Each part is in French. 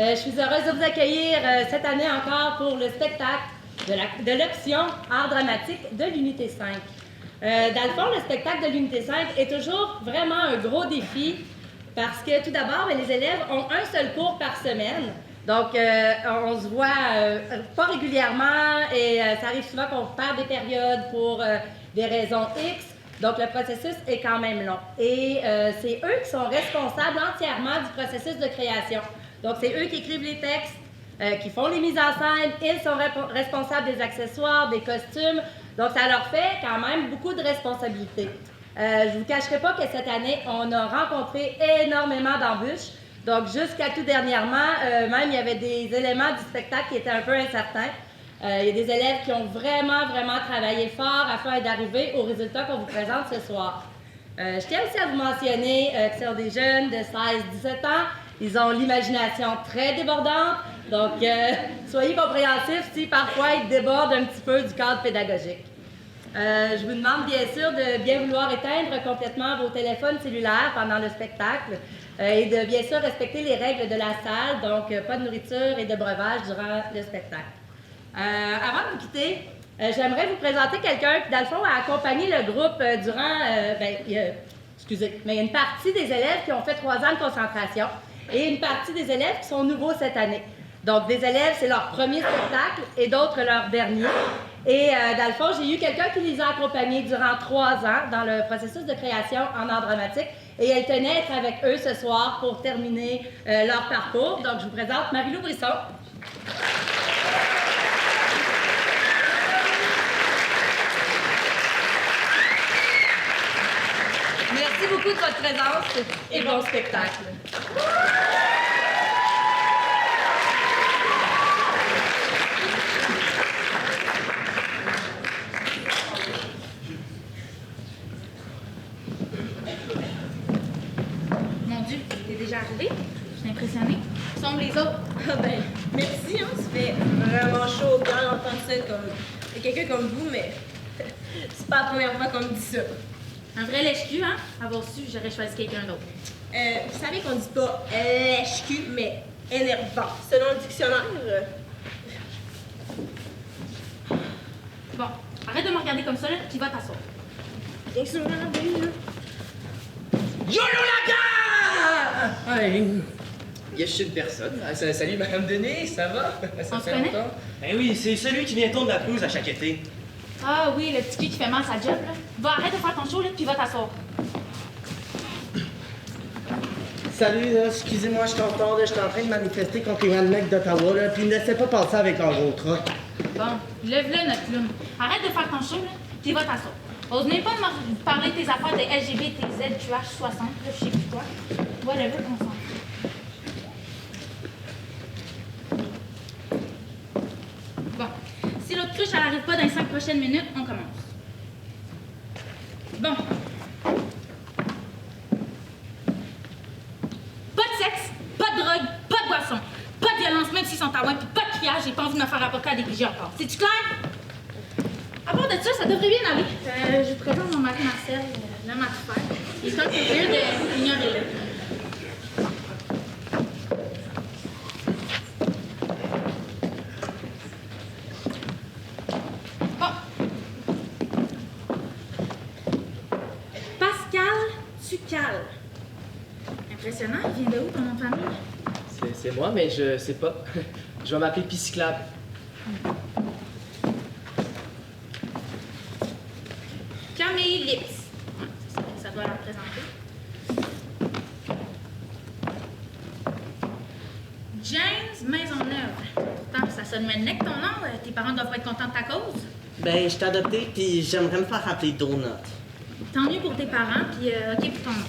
Je suis heureuse de vous accueillir cette année encore pour le spectacle de l'option art dramatique de l'Unité 5. Dans le fond, le spectacle de l'Unité 5 est toujours vraiment un gros défi parce que tout d'abord, les élèves ont un seul cours par semaine. Donc, on se voit pas régulièrement et ça arrive souvent qu'on perd des périodes pour des raisons X. Donc, le processus est quand même long. Et c'est eux qui sont responsables entièrement du processus de création. Donc, c'est eux qui écrivent les textes, qui font les mises en scène. Ils sont responsables des accessoires, des costumes. Donc, ça leur fait quand même beaucoup de responsabilités. Je ne vous cacherai pas que cette année, on a rencontré énormément d'embûches. Donc, jusqu'à tout dernièrement, même, il y avait des éléments du spectacle qui étaient un peu incertains. Il y a des élèves qui ont vraiment travaillé fort afin d'arriver au résultat qu'on vous présente ce soir. Je tiens aussi à vous mentionner que ce sont des jeunes de 16-17 ans. Ils ont l'imagination très débordante. Donc, soyez compréhensifs si parfois ils débordent un petit peu du cadre pédagogique. Je vous demande bien sûr de bien vouloir éteindre complètement vos téléphones cellulaires pendant le spectacle et de bien sûr respecter les règles de la salle, donc pas de nourriture et de breuvage durant le spectacle. Avant de vous quitter, j'aimerais vous présenter quelqu'un qui, dans le fond, a accompagné le groupe durant, excusez, mais il y a une partie des élèves qui ont fait 3 ans de concentration et une partie des élèves qui sont nouveaux cette année. Donc, des élèves, c'est leur premier spectacle et d'autres leur dernier. Et dans le fond, j'ai eu quelqu'un qui les a accompagnés durant 3 ans dans le processus de création en art dramatique. Et elle tenait à être avec eux ce soir pour terminer leur parcours. Donc, je vous présente Marie-Lou Brisson. Merci beaucoup de votre présence et bon spectacle. Arrivé. Je suis impressionnée. Sont les autres? Ah ben, merci, hein. Ça fait vraiment chaud au cœur d'entendre ça de quelqu'un comme vous, mais c'est pas la première fois qu'on me dit ça. Un vrai lèche-cul, hein? Avoir su, j'aurais choisi quelqu'un d'autre. Vous savez qu'on dit pas lèche-cul, mais énervant. Selon le dictionnaire. Bon, arrête de me regarder comme ça, là, puis va t'asseoir. Bien sûr, là. YOLO la gare! Hey. Il y a juste une personne. Ah, salut Madame Denis, ça va? Ça On se connaît? Ben oui, c'est celui qui vient tourner la pelouse à chaque été. Ah oui, le petit cul qui fait mal à sa job, là. Va, arrête de faire ton show, là, puis va t'asseoir. Salut, là, excusez-moi, je t'entends, là, je suis en train de manifester contre les rednecks d'Ottawa, là, puis ne laissez pas passer avec un gros truck. Bon, lève-le, notre clown. Arrête de faire ton show, là, puis va t'asseoir. Ose même pas de me parler de tes affaires de LGBTZQH60, là, je sais plus quoi. Voilà, le qu'on s'en fout. Bon, si l'autre cruche, elle n'arrive pas dans les 5 prochaines minutes, on commence. Bon. Pas de sexe, pas de drogue, pas de boisson, pas de violence, même s'ils sont à loin, puis pas de criage, j'ai pas envie de me faire rapporter à des pigeons encore. C'est-tu clair? À part de ça devrait bien aller. Je vous présente mon mari Marcel, l'homme à tout faire. Il est un peu vieux d'ignorer-le. Bon. Pascal Tucal. Impressionnant, il vient de où ton nom de famille? C'est moi, mais je sais pas. Je vais m'appeler Pisclable. Camille Lips. Ça doit la représenter. James Maisonneuve. Pourtant, ça sonne maintenant que ton nom. Tes parents doivent pas être contents de ta cause. Ben, je t'ai adopté, puis j'aimerais me faire appeler Donut. Tant mieux pour tes parents, puis OK pour ton nom.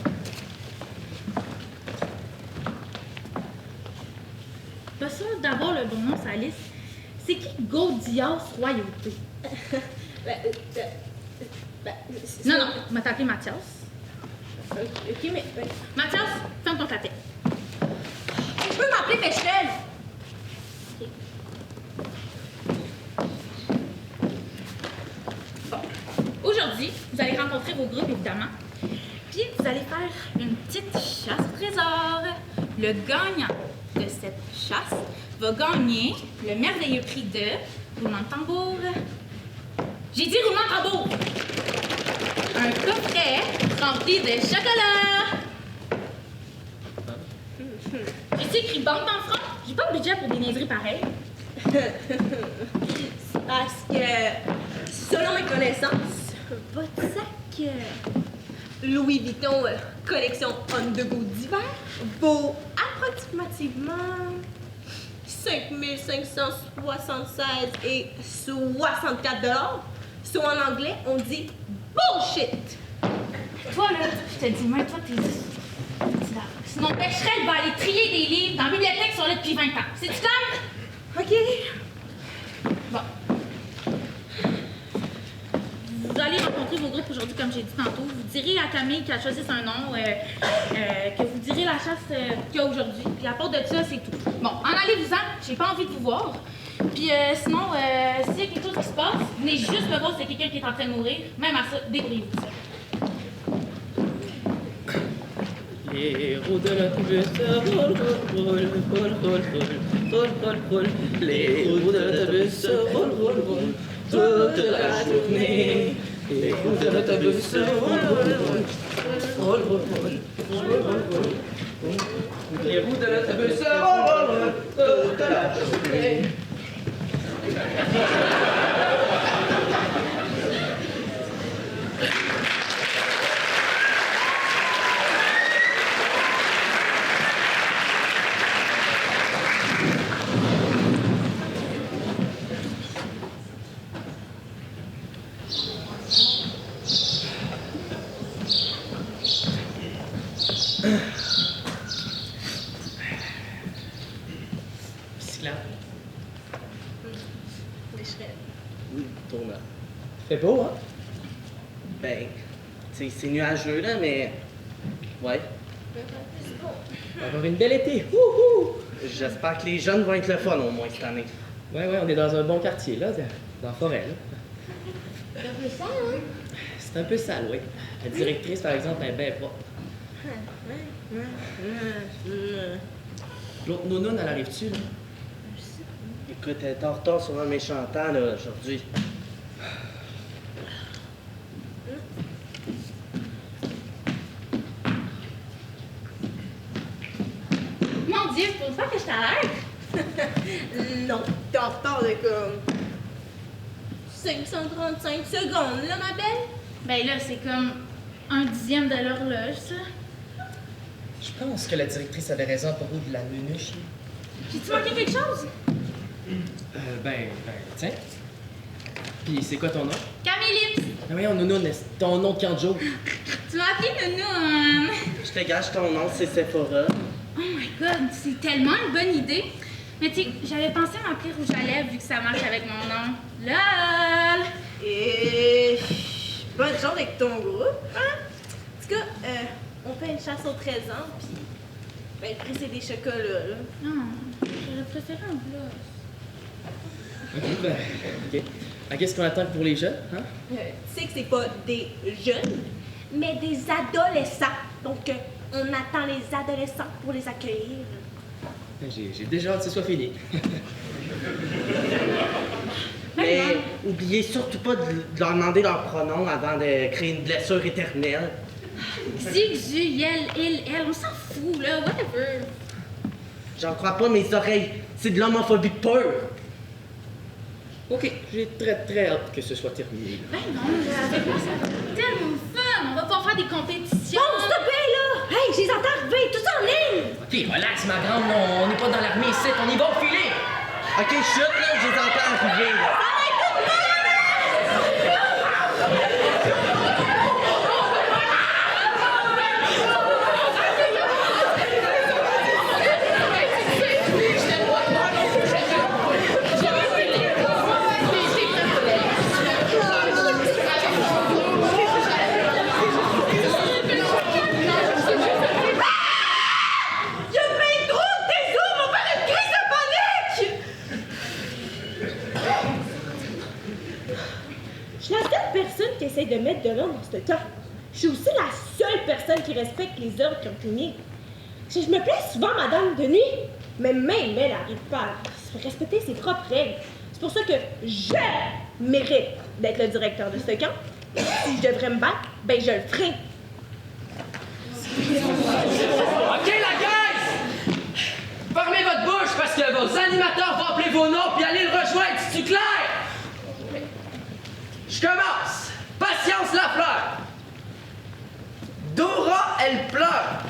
Pas sûr d'avoir le bon nom sur la liste. C'est qui Gaudias Royauté? Non, on va t'appeler Mathias. Ok, mais. Mathias, ferme ton clapet. Tu peux m'appeler Pechtel! OK. Bon. Aujourd'hui, vous allez rencontrer vos groupes, évidemment. Puis, vous allez faire une petite chasse au trésor. Le gagnant de de cette chasse va gagner le merveilleux prix de roulement de tambour. J'ai dit roulement de tambour! Un coffret rempli de chocolat! J'ai écrit banque dans le front. J'ai pas de budget pour des niaiseries pareilles. Parce que, selon mes connaissances, votre sac Louis Vuitton collection on the go d'hiver vaut approximativement 5576 et 64 $. Soit en anglais, on dit bullshit. Toi, là, je te dis, même toi, t'es là. Sinon, Becherel va aller trier des livres dans la bibliothèque qui sont là depuis 20 ans. C'est-tu clair? OK. Bon. Vous allez rencontrer vos groupes aujourd'hui, comme j'ai dit tantôt. Vous direz à Camille qu'elle choisisse un nom, que vous direz la chasse qu'il y a aujourd'hui. Puis à part de ça, c'est tout. Bon, en allez-vous-en. J'ai pas envie de vous voir. Puis sinon, s'il y a quelque chose qui se passe, venez juste me voir si c'est quelqu'un qui est en train de mourir. Même à ça, débrouillez-vous ça. Les roues de l'autobus roulent, roulent, roulent, roulent, roulent, roulent, roulent. Les roues de l'autobus roulent, toute la journée. Les roues de l'autobus roulent, roulent, roulent, roulent. Les roues de l'autobus roulent, toute la journée. Tournant. Fait beau, hein? Ben, tu sais, c'est nuageux, là, mais... Ouais. On va avoir une belle été. Wouhou! J'espère que les jeunes vont être le fun, au moins, cette année. Ouais, on est dans un bon quartier, là, dans la forêt, là. C'est un peu ça, hein? C'est un peu sale, oui. La directrice, par exemple, elle est bien propre. L'autre nounoune, elle arrive-tu, là? Écoute, elle est en retard sur un méchant temps, là, aujourd'hui. Mon Dieu, je pense pas que je t'alerte. Non, t'es en retard de comme 535 secondes, là, ma belle. Ben là, c'est comme 1/10 de l'horloge, ça. Je pense que la directrice avait raison à propos de la menuche. J'ai-tu manqué quelque chose? Tiens. Puis c'est quoi ton nom? Camille Lips. Ah oui, nounoune, c'est ton nom de Kanjo. Tu m'as appelé Nounou. Je te gâche ton nom, c'est Sephora. Oh my god, c'est tellement une bonne idée. Mais tu sais, j'avais pensé m'appeler Rouge à lèvres vu que ça marche avec mon nom. LOL! Et bonne chance avec ton groupe, hein? En tout cas, on fait une chasse au trésor, puis ben, presser des chocolats, là. Non, j'aurais préféré un bloc. Ok. Ah, qu'est-ce qu'on attend pour les jeunes, hein? Tu sais que c'est pas des jeunes, mais des adolescents. Donc, on attend les adolescents pour les accueillir. J'ai déjà hâte que ce soit fini. Mais oubliez surtout pas de leur demander leur pronom avant de créer une blessure éternelle. Zig, Zu, Yel, Il, Elle, on s'en fout, là, whatever. J'en crois pas mes oreilles. C'est de l'homophobie pure. Ok, j'ai très hâte que ce soit terminé. Ben non, là, avec moi, ça va être tellement fun. On va pouvoir faire des compétitions. Bon, stoppez, là! Hey, je les entends arriver, tous en ligne! Ok, relax, ma grande, on n'est pas dans l'armée ici, on y va au filet! Ok, chut, là, je les entends arriver, là. Je suis la seule personne qui essaie de mettre de l'ordre dans ce temps. Je suis aussi la seule personne qui respecte les ordres qui ont été mis. Je me plains souvent, madame, de nuit. Mais même elle n'arrive pas à respecter ses propres règles. C'est pour ça que je mérite d'être le directeur de ce camp. Et si je devrais me battre, ben je le ferai. OK, la guys! Fermez votre bouche parce que vos animateurs vont appeler vos noms puis aller le rejoindre, c'est-tu clair? Je commence. Patience Lafleur. Dora, elle pleure.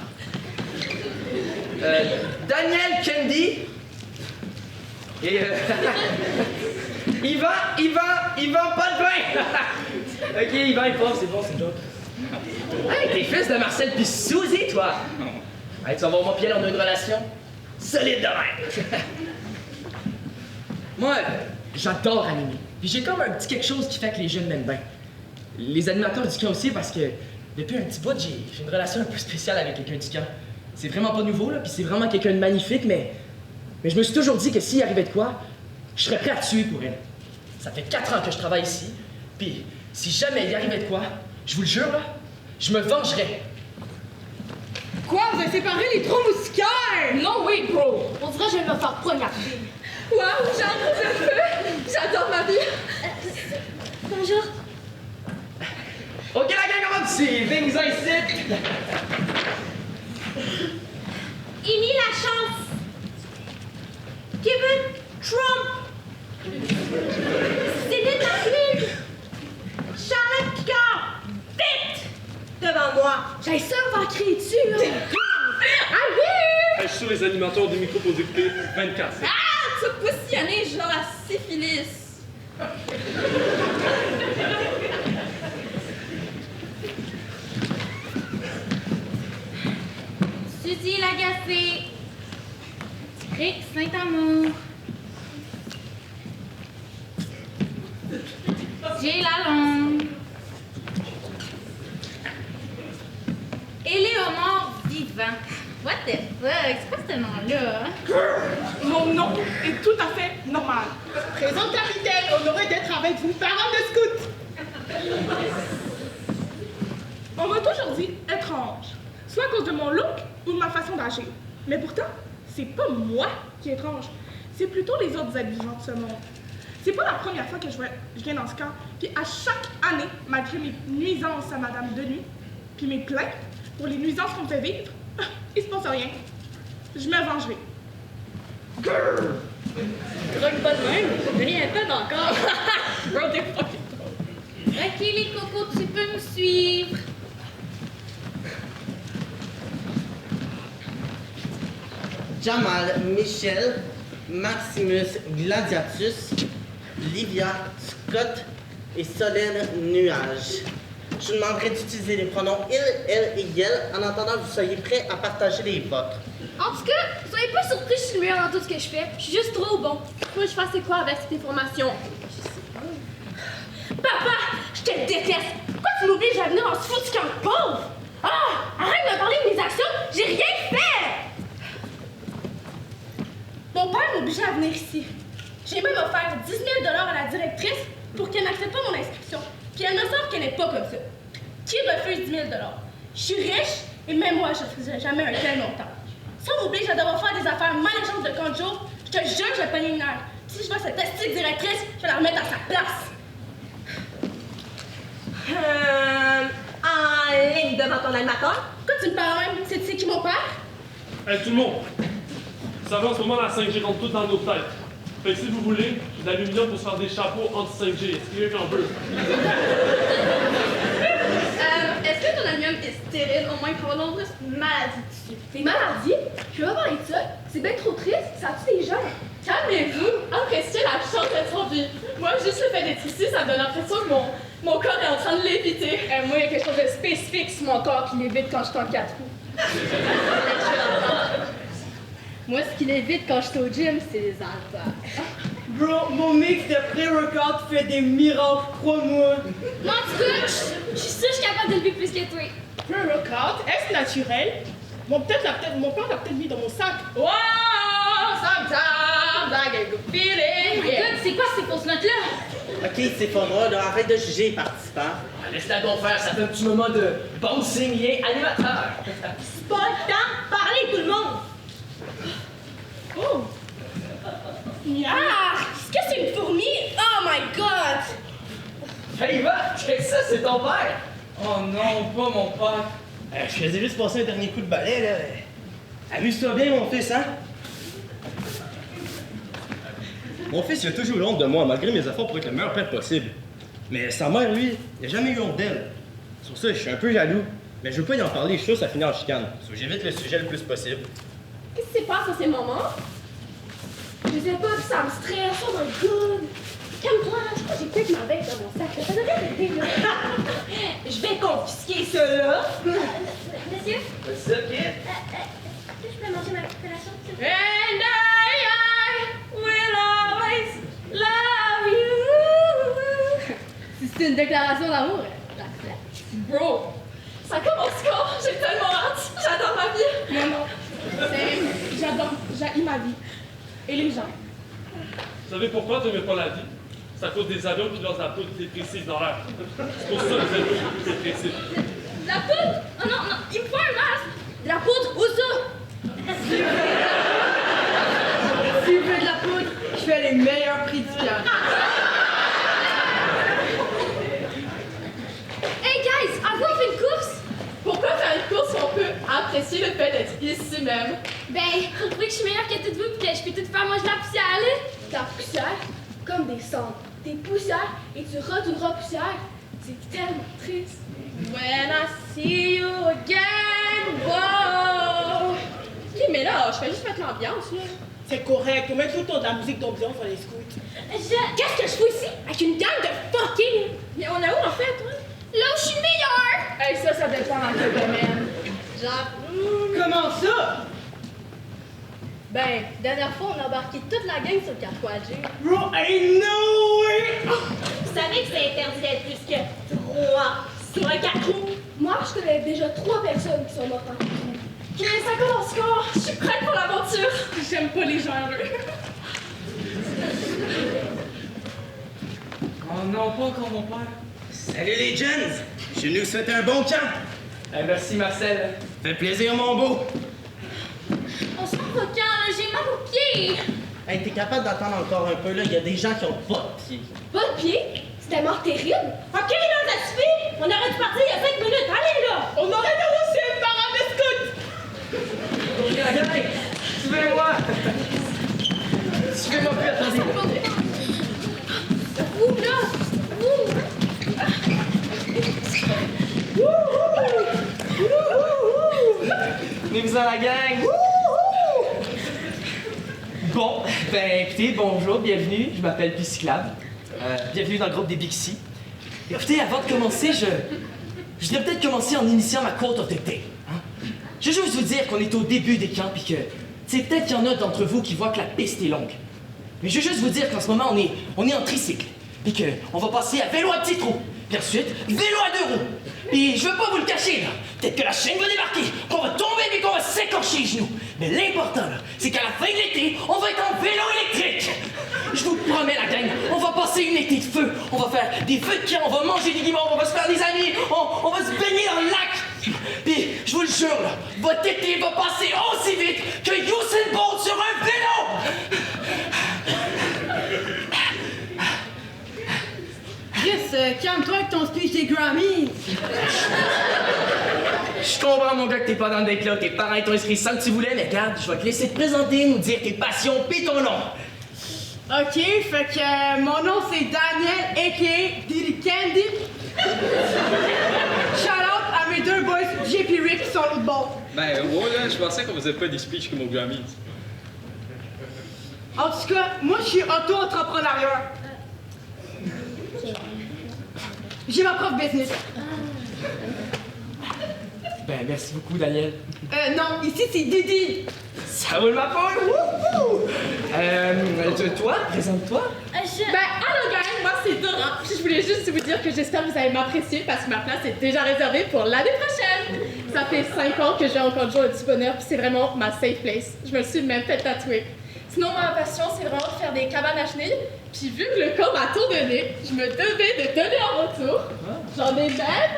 Daniel Candy. Et Yvan, pas de vin! Ok, Yvan, il passe, c'est bon, c'est une joke. Hey, t'es fils de Marcel pis Suzy, toi! Hey, tu vas voir moi pis elle, on a une relation solide de même! Moi, j'adore animer. Puis j'ai comme un petit quelque chose qui fait que les jeunes m'aiment bien. Les animateurs du camp aussi, parce que depuis un petit bout, j'ai une relation un peu spéciale avec quelqu'un du camp. C'est vraiment pas nouveau, là, puis c'est vraiment quelqu'un de magnifique, mais je me suis toujours dit que s'il arrivait de quoi, je serais prêt à tuer pour elle. Ça fait 4 ans que je travaille ici, puis si jamais il arrivait de quoi, je vous le jure, là, je me vengerais. Quoi? Vous avez séparé les 3 moustiquaires? Non, oui, bro. On dirait que je vais me faire poignarder. Waouh, j'adore ma vie! Bonjour. OK, la gang, on va dessus. Venez-vous ici. Élie la chance! Kevin Trump! Céline McLean! Charlotte Picard! Vite! Devant moi! J'ai ça, on va crier dessus, là. Ah oui! Je suis sur les animateurs du micro pour écouter 24. Ah! Tu vas positionner genre la syphilis! Suzy Lagacé. Rick Saint-Amour. J'ai la longue. Éléonore Vivant. What the fuck? C'est quoi ce nom-là? Mon nom est tout à fait normal. Présente capitaine, honoré d'être avec vous, parole de scout. On m'a toujours dit étrange, soit à cause de mon look ou de ma façon d'agir. Mais pourtant, c'est pas moi qui est étrange, c'est plutôt les autres habitants de ce monde. C'est pas la première fois que je viens dans ce camp, puis à chaque année, malgré mes nuisances à Madame Denis, puis mes plaintes pour les nuisances qu'on me fait vivre, il se passe rien. Je me vengerai. Drogue pas de même, rien fait encore. Bro, t'es fucking trop. Ok, les cocos, tu peux me suivre. Jamal, Michel, Maximus, Gladiatus, Livia, Scott et Solène Nuage. Je vous demanderai d'utiliser les pronoms il, elle et yel en attendant que vous soyez prêts à partager les vôtres. En tout cas, soyez pas surpris, je suis le meilleur dans tout ce que je fais. Je suis juste trop bon. Faut que je fasse quoi avec cette information? Papa, je te déteste! Pourquoi tu m'obliges à venir dans ce foutu camp de pauvre? Ah! Arrête de me parler de mes actions! J'ai rien fait! Mon père m'obligeait à venir ici. J'ai même offert 10 000 $ à la directrice pour qu'elle n'accepte pas mon inscription. Puis elle me sort qu'elle n'est pas comme ça. Qui refuse 10 000 $? Je suis riche et même moi, je ne refuserai jamais un tel montant. Si on m'oblige à devoir faire des affaires malaissantes de camp de jour, je te jure que je vais pogner une nerf. Si je vois cette petite directrice, je vais la remettre à sa place. En ligne devant ton animateur? Pourquoi tu me parles même? C'est qui mon père? Hey, tout le monde! Vous savez, en ce moment, la 5G rentre toute dans nos têtes. Fait que si vous voulez, j'ai de l'aluminium pour se faire des chapeaux anti-5G. Est-ce qu'il y a quelqu'un qui en veut? Est-ce que ton aluminium est stérile? Au moins, il faut avoir nombreuses maladies dessus. Des maladies? Je veux pas parler de ça. C'est bien trop triste. Ça tue des gens. Calmez-vous! Appréciez la chance d'être en vie. Moi, juste le fait d'être ici, ça me donne l'impression que mon corps est en train de léviter. Moi, il y a quelque chose de spécifique sur mon corps qui l'évite quand je suis en 4 roues. Moi, ce qui l'évite quand je suis au gym, c'est les haltères. Bro, mon mix de pré-workout fait des miracles, crois-moi. Moi, en tout cas, je suis sûre que je suis capable d'élever plus que toi. Pre-workout, est-ce naturel? Mon père l'a peut-être mis dans mon sac. Wow! Sometimes I get a good feeling. Oh my god, c'est quoi ces fausses notes-là? Ok, c'est pas moi, là, arrête de juger les participants. Laisse-la donc faire, ça fait un petit moment de bouncing lien animateur. C'est pas le temps de parler, tout le monde! Oh! Ah! Est-ce que c'est une fourmi? Oh my god! Hey, va! Check ça, c'est ton père! Oh non, pas mon père. Je faisais juste passer un dernier coup de balai, là. Amuse-toi bien, mon fils, hein? Mon fils, il a toujours eu honte de moi, malgré mes efforts pour être le meilleur père possible. Mais sa mère, lui, il a jamais eu honte d'elle. Sur ça, je suis un peu jaloux. Mais je veux pas y en parler, je suis sûr que ça finit en chicane. So, j'évite le sujet le plus possible. Qu'est-ce qui se passe à ces moments? Je sais pas, ça me stresse, oh my god! Calme-toi, je crois que j'ai peut-être ma bec dans mon sac, ça devrait t'aider, là. Je vais confisquer cela! Monsieur, What's up, kid? est-ce que je peux manger ma collation, s'il vous plaît? And I will always love you! C'est une déclaration d'amour. Bro, ça commence quand? J'ai tellement hâte! J'adore ma vie! Non, non. J'haïs ma vie. Et les gens. Vous savez pourquoi tu n'aimais pas la vie? C'est à cause des avions qui lancent la poudre dépressive dans l'air. C'est pour ça que vous êtes plus dépressif. De la poudre? Oh non, non, il me faut un masque! De la poudre, où ça? Si tu veux de la poudre, je fais les meilleurs prix du camp. Hey guys, avez-vous fait une course? Pourquoi faire une course si on peut apprécier le fait d'être ici même? Ben, pour prouver que je suis meilleure que toutes vous pis que je peux tout faire manger de la poussière, là. De la poussière? Comme des cendres. Des poussières et tu retourneras poussière. C'est tellement triste. When I see you again, wow! Ok, mais là, je fais juste mettre l'ambiance, là. C'est correct, on met tout le temps de la musique d'ambiance sur les scouts. Qu'est-ce que je fais ici? Avec une gang de fucking... Mais on est où, en fait, toi? Là où je suis meilleure! Hey, ça dépend dans quel domaine. Genre... Comment ça? Ben, dernière fois, on a embarqué toute la gang sur le carquois-G. Bro, ain't no way! Vous savez que c'est interdit d'être plus que 3 sur un 4 roues. Moi, je connais déjà 3 personnes qui sont mortes en courant. Chris, ça commence quand? Je suis prête pour l'aventure. J'aime pas les gens heureux. Oh non, pas encore mon père. Salut les jeunes! Je suis venu vous souhaiter un bon camp! Merci, Marcel. Fait plaisir, mon beau! On se rend au camp, là, j'ai mal aux pieds! Hey, t'es capable d'attendre encore un peu, là? Il y a des gens qui ont pas de pieds. Pas de pied? C'était mort terrible. OK, là, ça suffit. On aurait dû partir il y a 5 minutes. Allez, là. On aurait dû aussi une parade de scouts! Suivez-moi! Suivez-moi plus, attention! Ouh, là! Ouh! Venez-vous-en la gang! Bon, ben écoutez, bonjour, bienvenue, je m'appelle Pisciclab. Bienvenue dans le groupe des Bixi. Écoutez, avant de commencer, je devrais peut-être commencer en initiant ma quote of the day. Hein? Je veux juste vous dire qu'on est au début des camps, puis que, c'est peut-être qu'il y en a d'entre vous qui voient que la piste est longue. Mais je veux juste vous dire qu'en ce moment, on est en tricycle, puis qu'on va passer à vélo à petit trou, puis ensuite, vélo à 2 roues. Puis je veux pas vous le cacher, là. Peut-être que la chaîne va débarquer, qu'on va tomber puis qu'on va s'écorcher les genoux. Mais l'important, là, c'est qu'à la fin de l'été, on va être en vélo électrique. Je vous promets, la gang, on va passer une été de feu. On va faire des feux de camp, on va manger des guimauves, on va se faire des amis, on va se baigner dans le lac. Puis, je vous le jure, là, votre été va passer aussi vite que Usain Bolt sur un vélo. Chris, calme-toi avec ton speech des Grammys! Je comprends, mon gars, que t'es pas dans le déclat. Tes parents t'ont inscrit sans que tu voulais, mais regarde, je vais te laisser te présenter, nous dire tes passions pis ton nom. Ok, fait que mon nom c'est Daniel, a.k.a. Diddy Candy. Shout out à mes 2 boys, JP Rick, qui sont l'autre bord. Ben, ouais, là, je pensais qu'on faisait pas des speeches comme au Grammys. En tout cas, moi je suis auto-entrepreneurieur. J'ai ma propre business. Ben, merci beaucoup, Daniel. Non, ici c'est Didi. Ça roule ma poule! Wouhou! Toi, présente-toi. Ben, allô gang, moi c'est Dora. Puis je voulais juste vous dire que j'espère que vous allez m'apprécier parce que ma place est déjà réservée pour l'année prochaine. Ça fait 5 ans que je vais encore jouer au petit bonheur, puis c'est vraiment ma safe place. Je me le suis même fait tatouer. Sinon, ma passion, c'est vraiment de faire des cabanes à chenilles. Puis vu que le corps m'a tout donné, je me devais de donner en retour. J'en ai même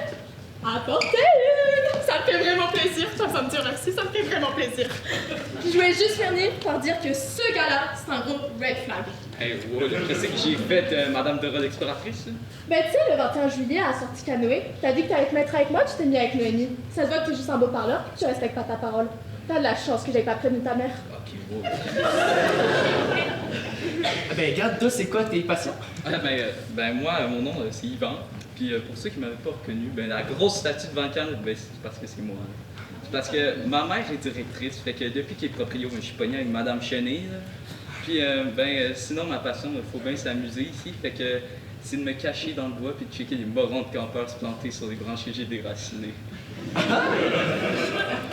apporté une. Ça Ça me fait vraiment plaisir. Ça me dit merci, ça me fait vraiment plaisir. Je voulais juste finir par dire que ce gars-là, c'est un gros red flag. Hey, wow, qu'est-ce que j'ai fait, Madame de Rôle exploratrice? Ben, tu sais, le 21 juillet, à la sortie canoë, t'as dit que t'allais te mettre avec moi, tu t'es mis avec Noémie. Ça se voit que t'es juste un beau parleur, puis tu respectes pas ta parole. T'as de la chance que j'aille pas prévenu ta mère. Ok, wow. Ben, regarde, toi, c'est quoi tes passions? Ben moi, mon nom, c'est Yvan. Puis pour ceux qui m'avaient pas reconnu, ben la grosse statue devant le canne, ben c'est parce que c'est moi. C'est parce que ma mère est directrice, fait que depuis qu'il est proprio, je suis pogné avec Madame Cheney, là. Puis sinon, ma passion, il faut bien s'amuser ici, fait que c'est de me cacher dans le bois puis de checker les morons de campeurs se planter sur les branches que j'ai déracinées.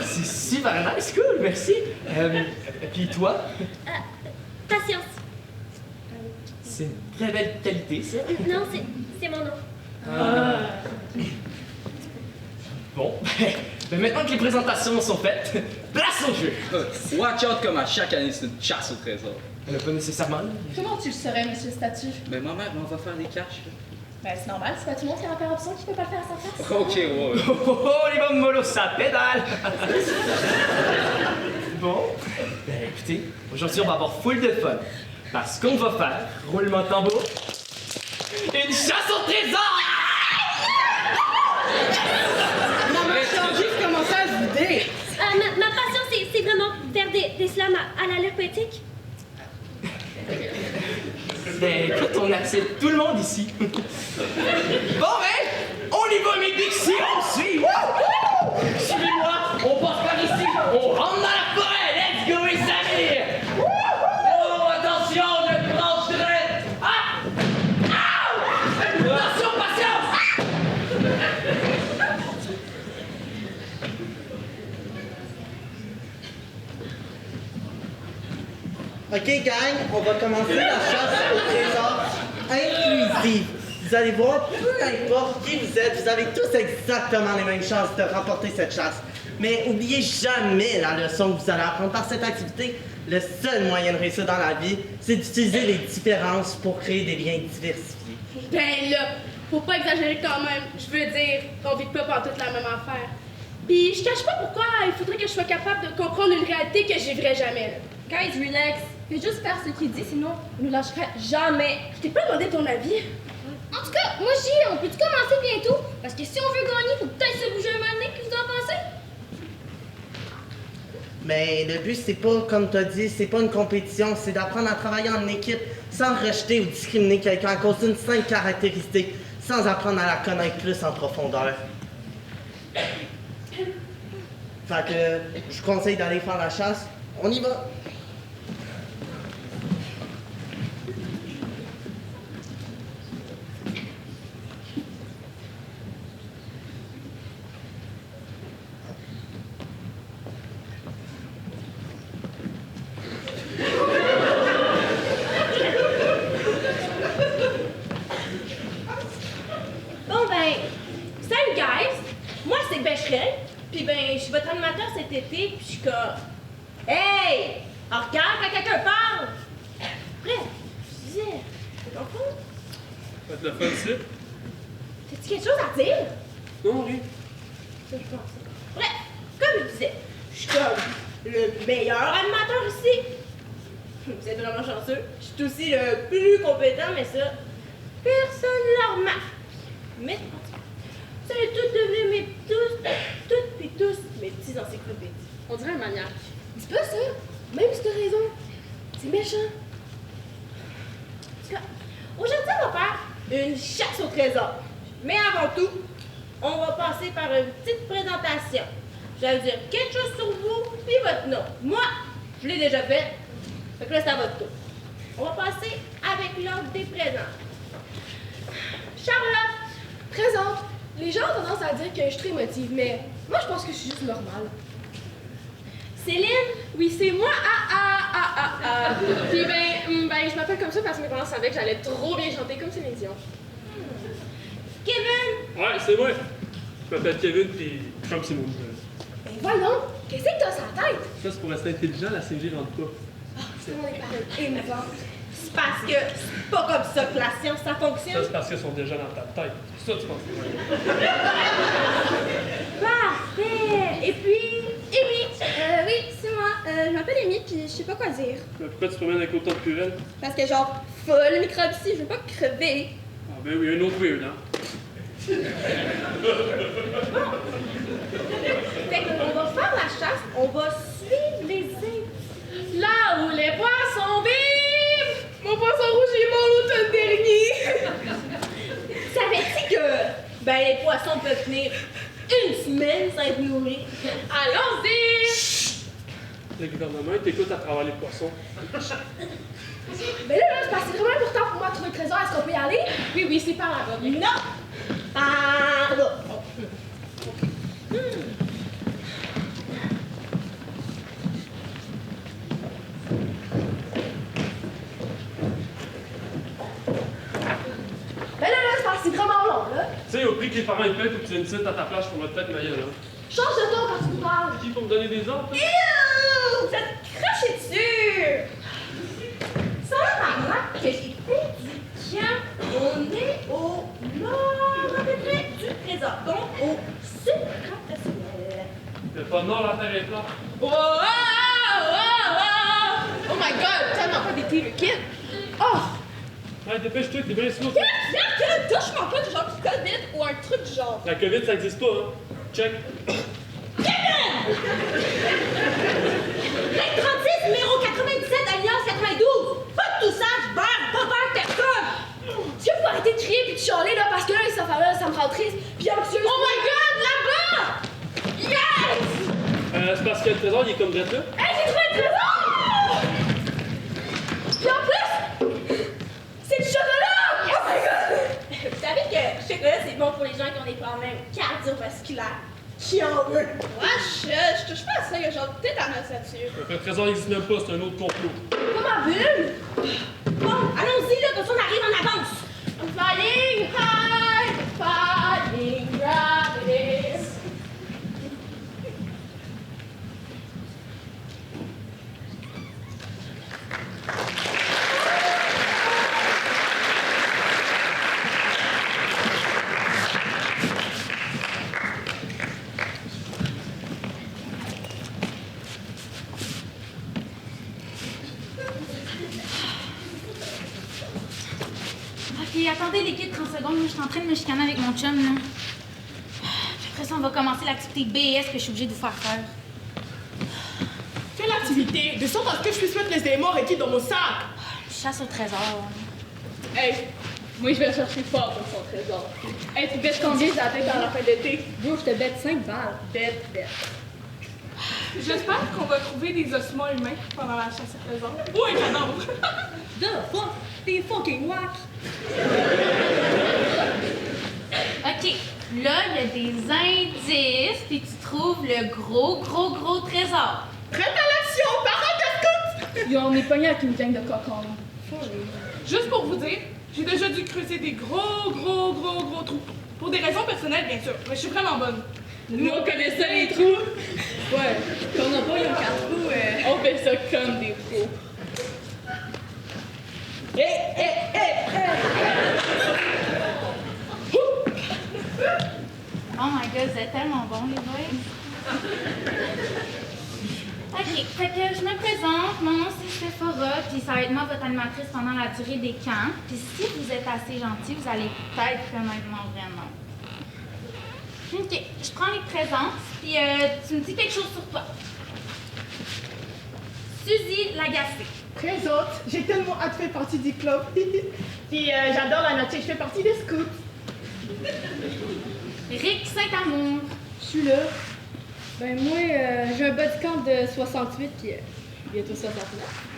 C'est super nice, cool, merci. Puis toi? Patience. C'est une très belle qualité, ça. Non, c'est mon nom. Bon, ben maintenant que les présentations sont faites, place au jeu! Watch out comme à chaque année, c'est une chasse au trésor. Pas nécessairement. Comment tu le saurais, monsieur Statue? Ben ma mère, on va faire des caches. Ben, c'est normal, c'est pas tout le monde qui a un père absent qui peut pas le faire à sa place. Ok, ouais. Oh, les bombes mollo, ça pédale! Bon, ben écoutez, aujourd'hui on va avoir full de fun. Parce qu'on va faire, roulement de tambour, une chasse au trésor! Maman Changy commençait à se vider. Ma passion, c'est vraiment faire des slams à l'allure poétique. Ben écoute, on accepte tout le monde ici. Bon ben, on y va mes Dixie, on suit! Suivez-moi, on passe par ici, on rentre dans la forêt, let's go les amis! Oh, attention, je branche direct! Ah! Attention, patience! Ok, gang, on va commencer la chasse au trésor inclusive. Vous allez voir, peu importe qui vous êtes, vous avez tous exactement les mêmes chances de remporter cette chasse. Mais oubliez jamais la leçon que vous allez apprendre par cette activité. Le seul moyen de réussir dans la vie, c'est d'utiliser les différences pour créer des liens diversifiés. Ben là, faut pas exagérer quand même. Je veux dire, on vit pas par toute la même affaire. Puis je cache pas pourquoi il faudrait que je sois capable de comprendre une réalité que je vivrai jamais. Guys, relax. Fais juste faire ce qu'il dit, sinon on nous lâcherait jamais. Je t'ai pas demandé ton avis. En tout cas, moi, on peut-tu commencer bientôt? Parce que si on veut gagner, faut peut-être se bouger un moment donné. Qu'est-ce que vous en pensez? Mais le but, c'est pas, comme t'as dit, c'est pas une compétition, c'est d'apprendre à travailler en équipe sans rejeter ou discriminer quelqu'un à cause d'une simple caractéristique, sans apprendre à la connaître plus en profondeur. Fait que je vous conseille d'aller faire la chasse. On y va! Bon ben, salut guys! Moi c'est Becherel, puis ben je suis votre animateur cet été, puis je suis comme... Hey! On regarde quand quelqu'un parle! Bref, je disais, tu comprends? Faites le fun, c'est? T'as-tu quelque chose à dire? Non, rien. Ça, je pense. Bref, comme je disais, je suis comme le meilleur animateur ici. Vous êtes vraiment chanceux. Je suis aussi le plus compétent, mais ça, personne ne le remarque. Mais vous allez tous devenir mes toutes et tous mes petits encyclopédies. On dirait un maniaque. Dis pas ça. Même si t'as raison. C'est méchant. En tout cas, aujourd'hui, on va faire une chasse au trésor. Mais avant tout, on va passer par une petite présentation. Je vais vous dire quelque chose sur vous, puis votre nom. Moi, je l'ai déjà fait. Fait que là, c'est à votre tour. On va passer avec l'ordre des présents. Charlotte! Présente. Les gens ont tendance à dire que je suis très émotive, mais moi, je pense que je suis juste normale. Céline? Oui, c'est moi. Puis ben, je m'appelle comme ça parce que mes parents savaient que j'allais trop bien chanter comme Céline Dion. Kevin? Ouais, c'est moi. Je m'appelle Kevin, puis Trump, c'est mon nom. Ben voyons, qu'est-ce que t'as sur la tête? Ça, c'est pour rester intelligent, la 5G rentre pas. C'est mon paroles émouvantes. C'est parce que c'est pas comme ça que la science, ça Ça, fonctionne. c'est parce qu'ils sont déjà dans ta tête. Ça, tu penses. Parfait! Et puis, Amy! Oui, c'est moi. Je m'appelle Amy, puis je sais pas quoi dire. Pourquoi tu te promènes avec autant de purée? Parce que genre, folle microbe ici, je veux pas crever. Ah ben oui, un autre weird, hein? Fait qu'on va faire la chasse, on va suivre les indices. Là où les poissons vivent! Mon poisson rouge est mort l'automne dernier! Savais-tu que, les poissons peuvent tenir une semaine sans être nourris? Allons-y! Le gouvernement, il t'écoute à travers les poissons. Mais là, c'est parce que c'est vraiment important pour moi de trouver le trésor. Est-ce qu'on peut y aller? Oui, c'est par là-bas. Non! Par là. C'est parce que c'est vraiment long, là. Tu sais, au prix que les parents ils payent, faut que tu viennes ici à ta plage pour mettre tête ma gueule, hein. Change de ton quand tu me parles. Qui pour me donner des ordres? Ew! Ça te crachait dessus! Ça va par là que j'ai fait du camp. On est au nord à peu près du trésor, donc au sud-occidental. Le pas nord, la terre est plate. Oh, oh my god, tellement pas d'été, le kid! Oh! Ouais, dépêche-toi, t'es bien slow. Regarde, touche-moi pas du genre du COVID ou un truc du genre. La COVID, ça existe pas, hein. Check. Kevin! Règle 36, numéro 97, alliance 92. Fuck tout ça, je barre, pas faire personne! Est-ce que vous arrêtez de crier puis de chialer là parce que là, ça me rend triste puis anxieuse. Oh my god, là-bas! Yes! C'est parce que le trésor, il est comme drette là. Hey, j'ai trouvé le trésor! Puis en plus, c'est du chocolat! Oh my god! Vous savez que le chocolat, c'est bon pour les gens qui ont des problèmes cardiovasculaires. Qui en veut? Wesh, je touche pas à ça, il y a genre peut-être à ma satire. Le trésor n'existe même pas, c'est un autre complot. Pas ma bulle! Bon, allons-y là, comme ça on arrive en avance! Flying high, flying gravity. Ok, attendez les kids 30 secondes, moi je suis en train de me chicaner avec mon chum là. Puis après ça, on va commencer l'activité BS que je suis obligée de vous faire faire. Quelle activité? De sorte à ce que je puisse mettre les éléments requis dans mon sac! Chasse au trésor. Hey, moi je vais le chercher fort pour son trésor. Hey, tu bêtes combien de la tête dans la fin d'été? Bro, je te bête 5 balles. Bête. J'espère qu'on va trouver des ossements humains pendant la chasse au trésor. Ou un cadavre! The fuck? T'es fucking wack! Ok, là il y a des indices, puis tu trouves le gros trésor. Prête à l'action, parents de scout! Yo, on est pogné avec une gang de cocons. Juste pour vous dire, j'ai déjà dû creuser des gros trous. Pour des raisons personnelles, bien sûr, mais je suis vraiment bonne. Nous, on connaît ça, les trous. Ouais, quand on n'a pas eu un trous, on fait ça comme des pros. Oh my god, vous êtes tellement bons les boys. Ok, fait que je me présente, mon nom c'est Sephora, puis ça va être moi votre animatrice pendant la durée des camps. Puis si vous êtes assez gentil, vous allez peut-être connaître mon vrai nom. Ok, je prends les présences, puis tu me dis quelque chose sur toi. Suzy Lagacé. Présente, j'ai tellement hâte de faire partie du club. Puis j'adore la nature, je fais partie des scouts. Rick Saint-Amour. Je suis là. Ben moi, j'ai un body count de 68 puis bientôt 69.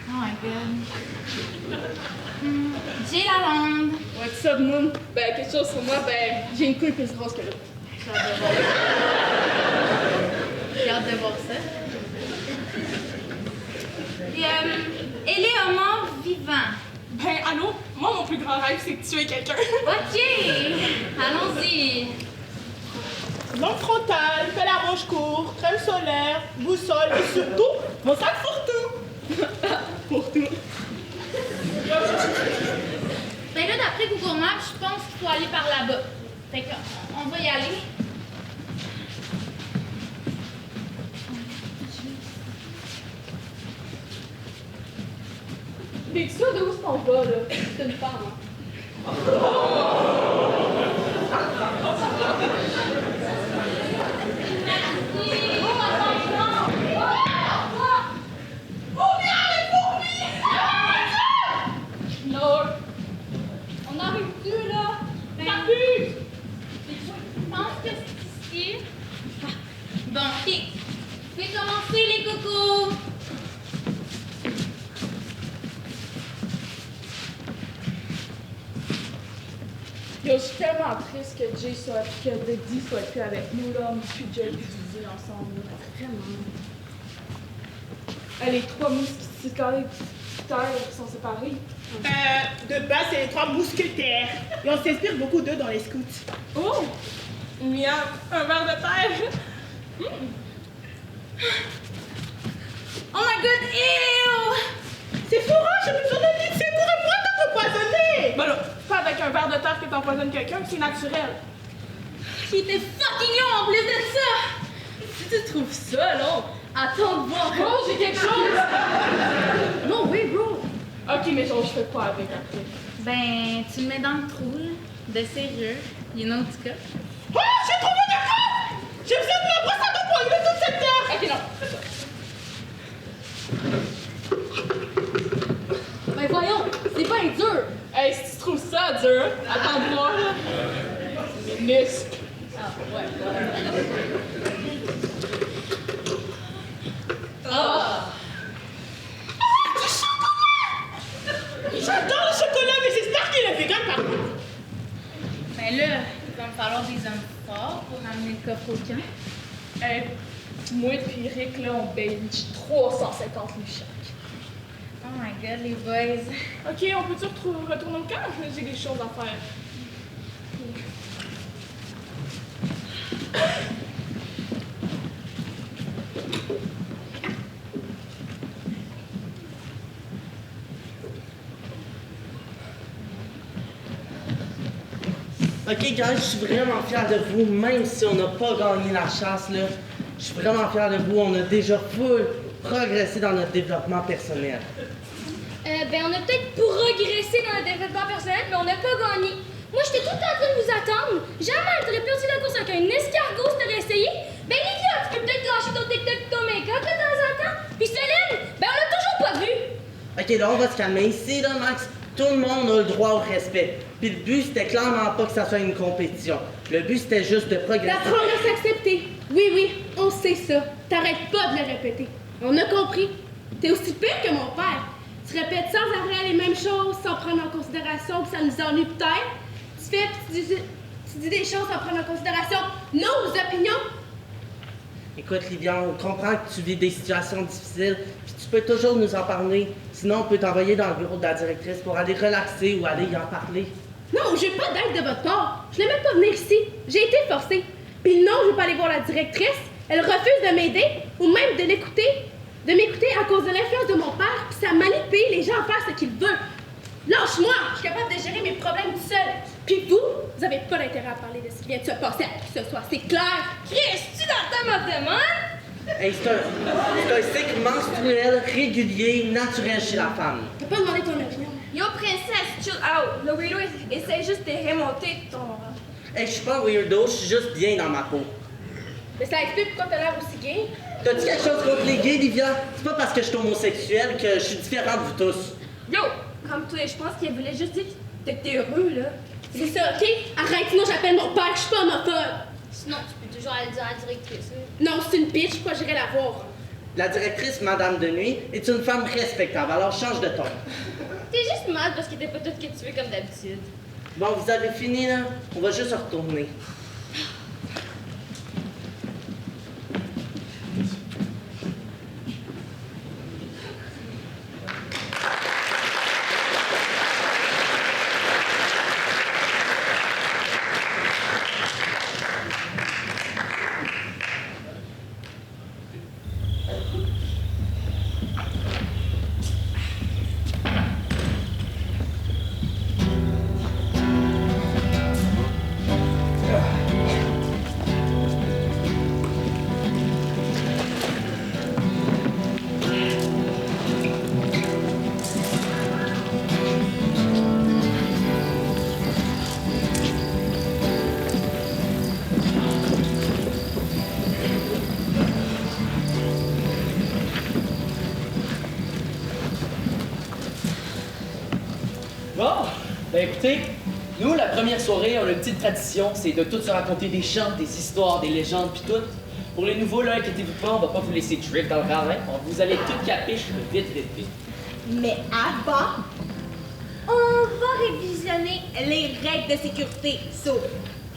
Oh my god. Jay Lalonde. What's up, Moon? Ben, quelque chose sur moi, ben, j'ai une couille plus grosse que l'autre. J'ai hâte de voir ça. Puis, Éléonore Vivant. Ben, allô? Moi, mon plus grand rêve, c'est de tuer quelqu'un. Ok, allons-y. Lampe frontale, pelle à manche court, crème solaire, boussole et surtout, mon sac fourre-tout. Pour tout. Ben là, d'après Google Maps, je pense qu'il faut aller par là-bas. Fait qu'on va y aller. T'es sûr de où est-ce qu'on va, là? C'est une femme, hein? Lord, on n'arrive plus, là. Ben, je pense que c'est ici. Bon, ok. Fais commencer, les cocos. Yo, je suis tellement triste que Dee soit plus avec nous, là. On n'a plus déjà étudié ensemble, là. Vraiment. Les trois mousquetaires qui sont séparés. De base, c'est les 3 mousquetaires. Et on s'inspire beaucoup d'eux dans les scouts. Oh! Miam, un verre de terre! Oh my god, ew! C'est fourrant, j'ai besoin de vie de secours et moi t'empoisonner! Ben là, c'est pas avec un verre de terre que t'empoisonnes quelqu'un, c'est naturel. Il était fucking long en plus de ça! Si tu trouves ça long, attends de voir. Oh, j'ai quelque chose! Non, oui, bro. Ok, mais genre, je fais quoi avec après? Ben, tu le mets dans le trou, là. De sérieux. You know, en tout cas. Oh, j'ai trouvé de quoi! J'ai besoin de ma brosse à dents pour enlever toute cette terre! Ok, non. Ben voyons, c'est pas dur. Hey, si tu trouves ça dur, attends de voir, là. Muscle. Ah, ouais. Ah! Du chocolat! J'adore le chocolat, mais j'espère qu'il est vegan par contre. Ben là, il va me falloir des hommes forts pour amener le coffre au camp. Hey, moi et Rick, là, on bench 350 livres chaque. Oh my god, les boys. Ok, on peut-tu retourner au camp? J'ai des choses à faire. Ok, guys, je suis vraiment fier de vous, même si on n'a pas gagné la chasse, là. Je suis vraiment fier de vous, on a déjà full progressé dans notre développement personnel. Ben, on a peut-être progressé dans le développement personnel, mais on n'a pas gagné. Moi, j'étais tout le temps en train de vous attendre. Jamais, t'aurais perdu la course avec un escargot si t'aurais essayé. Ben, Lydia, tu peux peut-être lâcher ton TikTok et ton make-up de temps en temps. Puis Céline, ben, on l'a toujours pas vu. Ok, là, on va se calmer ici, là, Max. Tout le monde a le droit au respect. Puis le but, c'était clairement pas que ça soit une compétition. Le but, c'était juste de progresser. D'apprendre à s'accepter. Oui, oui, on sait ça. T'arrêtes pas de le répéter. On a compris. T'es aussi pire que mon père. Tu répètes sans arrêt les mêmes choses, sans prendre en considération que ça nous ennuie peut-être. Tu dis des choses sans prendre en considération nos opinions. Écoute, Livia, on comprend que tu vis des situations difficiles, puis tu peux toujours nous en parler. Sinon, on peut t'envoyer dans le bureau de la directrice pour aller relaxer ou aller y en parler. Non, j'ai pas d'aide de votre part. Je n'ai même pas venir ici. J'ai été forcée. Puis non, je veux pas aller voir la directrice. Elle refuse de m'aider ou même de m'écouter à cause de l'influence de mon père, puis ça manipule les gens à faire ce qu'il veut. Lâche-moi, je suis capable de gérer mes problèmes tout seul. Puis vous avez pas d'intérêt à parler de ce qui vient de se passer à qui que ce soit, c'est clair. Chris, tu dans ta demande? Hey, c'est un cycle menstruel régulier, naturel chez la femme. T'as pas demandé ton opinion. Yo, princesse, chill out. Le weirdo essaie juste de remonter ton... Hey, je suis pas un weirdo, je suis juste bien dans ma peau. Mais ça explique pourquoi t'as l'air aussi gay. T'as-tu quelque chose contre les gays, Livia? C'est pas parce que je suis homosexuel que je suis différent de vous tous. Yo, comme toi, je pense qu'elle voulait juste dire que t'es heureux, là. C'est ça, ok? Arrête, sinon j'appelle mon père, je suis pas homophobe. Sinon, tu peux toujours aller dire à la directrice. Hein. Non, c'est une bitch, pourquoi j'irai la voir? La directrice, Madame de Nuit, est une femme respectable, alors change de ton. T'es juste mal parce que t'es pas tout que tu veux comme d'habitude. Bon, vous avez fini, là? On va juste retourner. Bon, ben écoutez, nous, la première soirée, on a une petite tradition, c'est de tous se raconter des chants, des histoires, des légendes, puis tout. Pour les nouveaux, là, inquiétez-vous pas, on va pas vous laisser trip dans le ravin. Vous allez tout capiche vite. Mais avant, on va révisionner les règles de sécurité. So,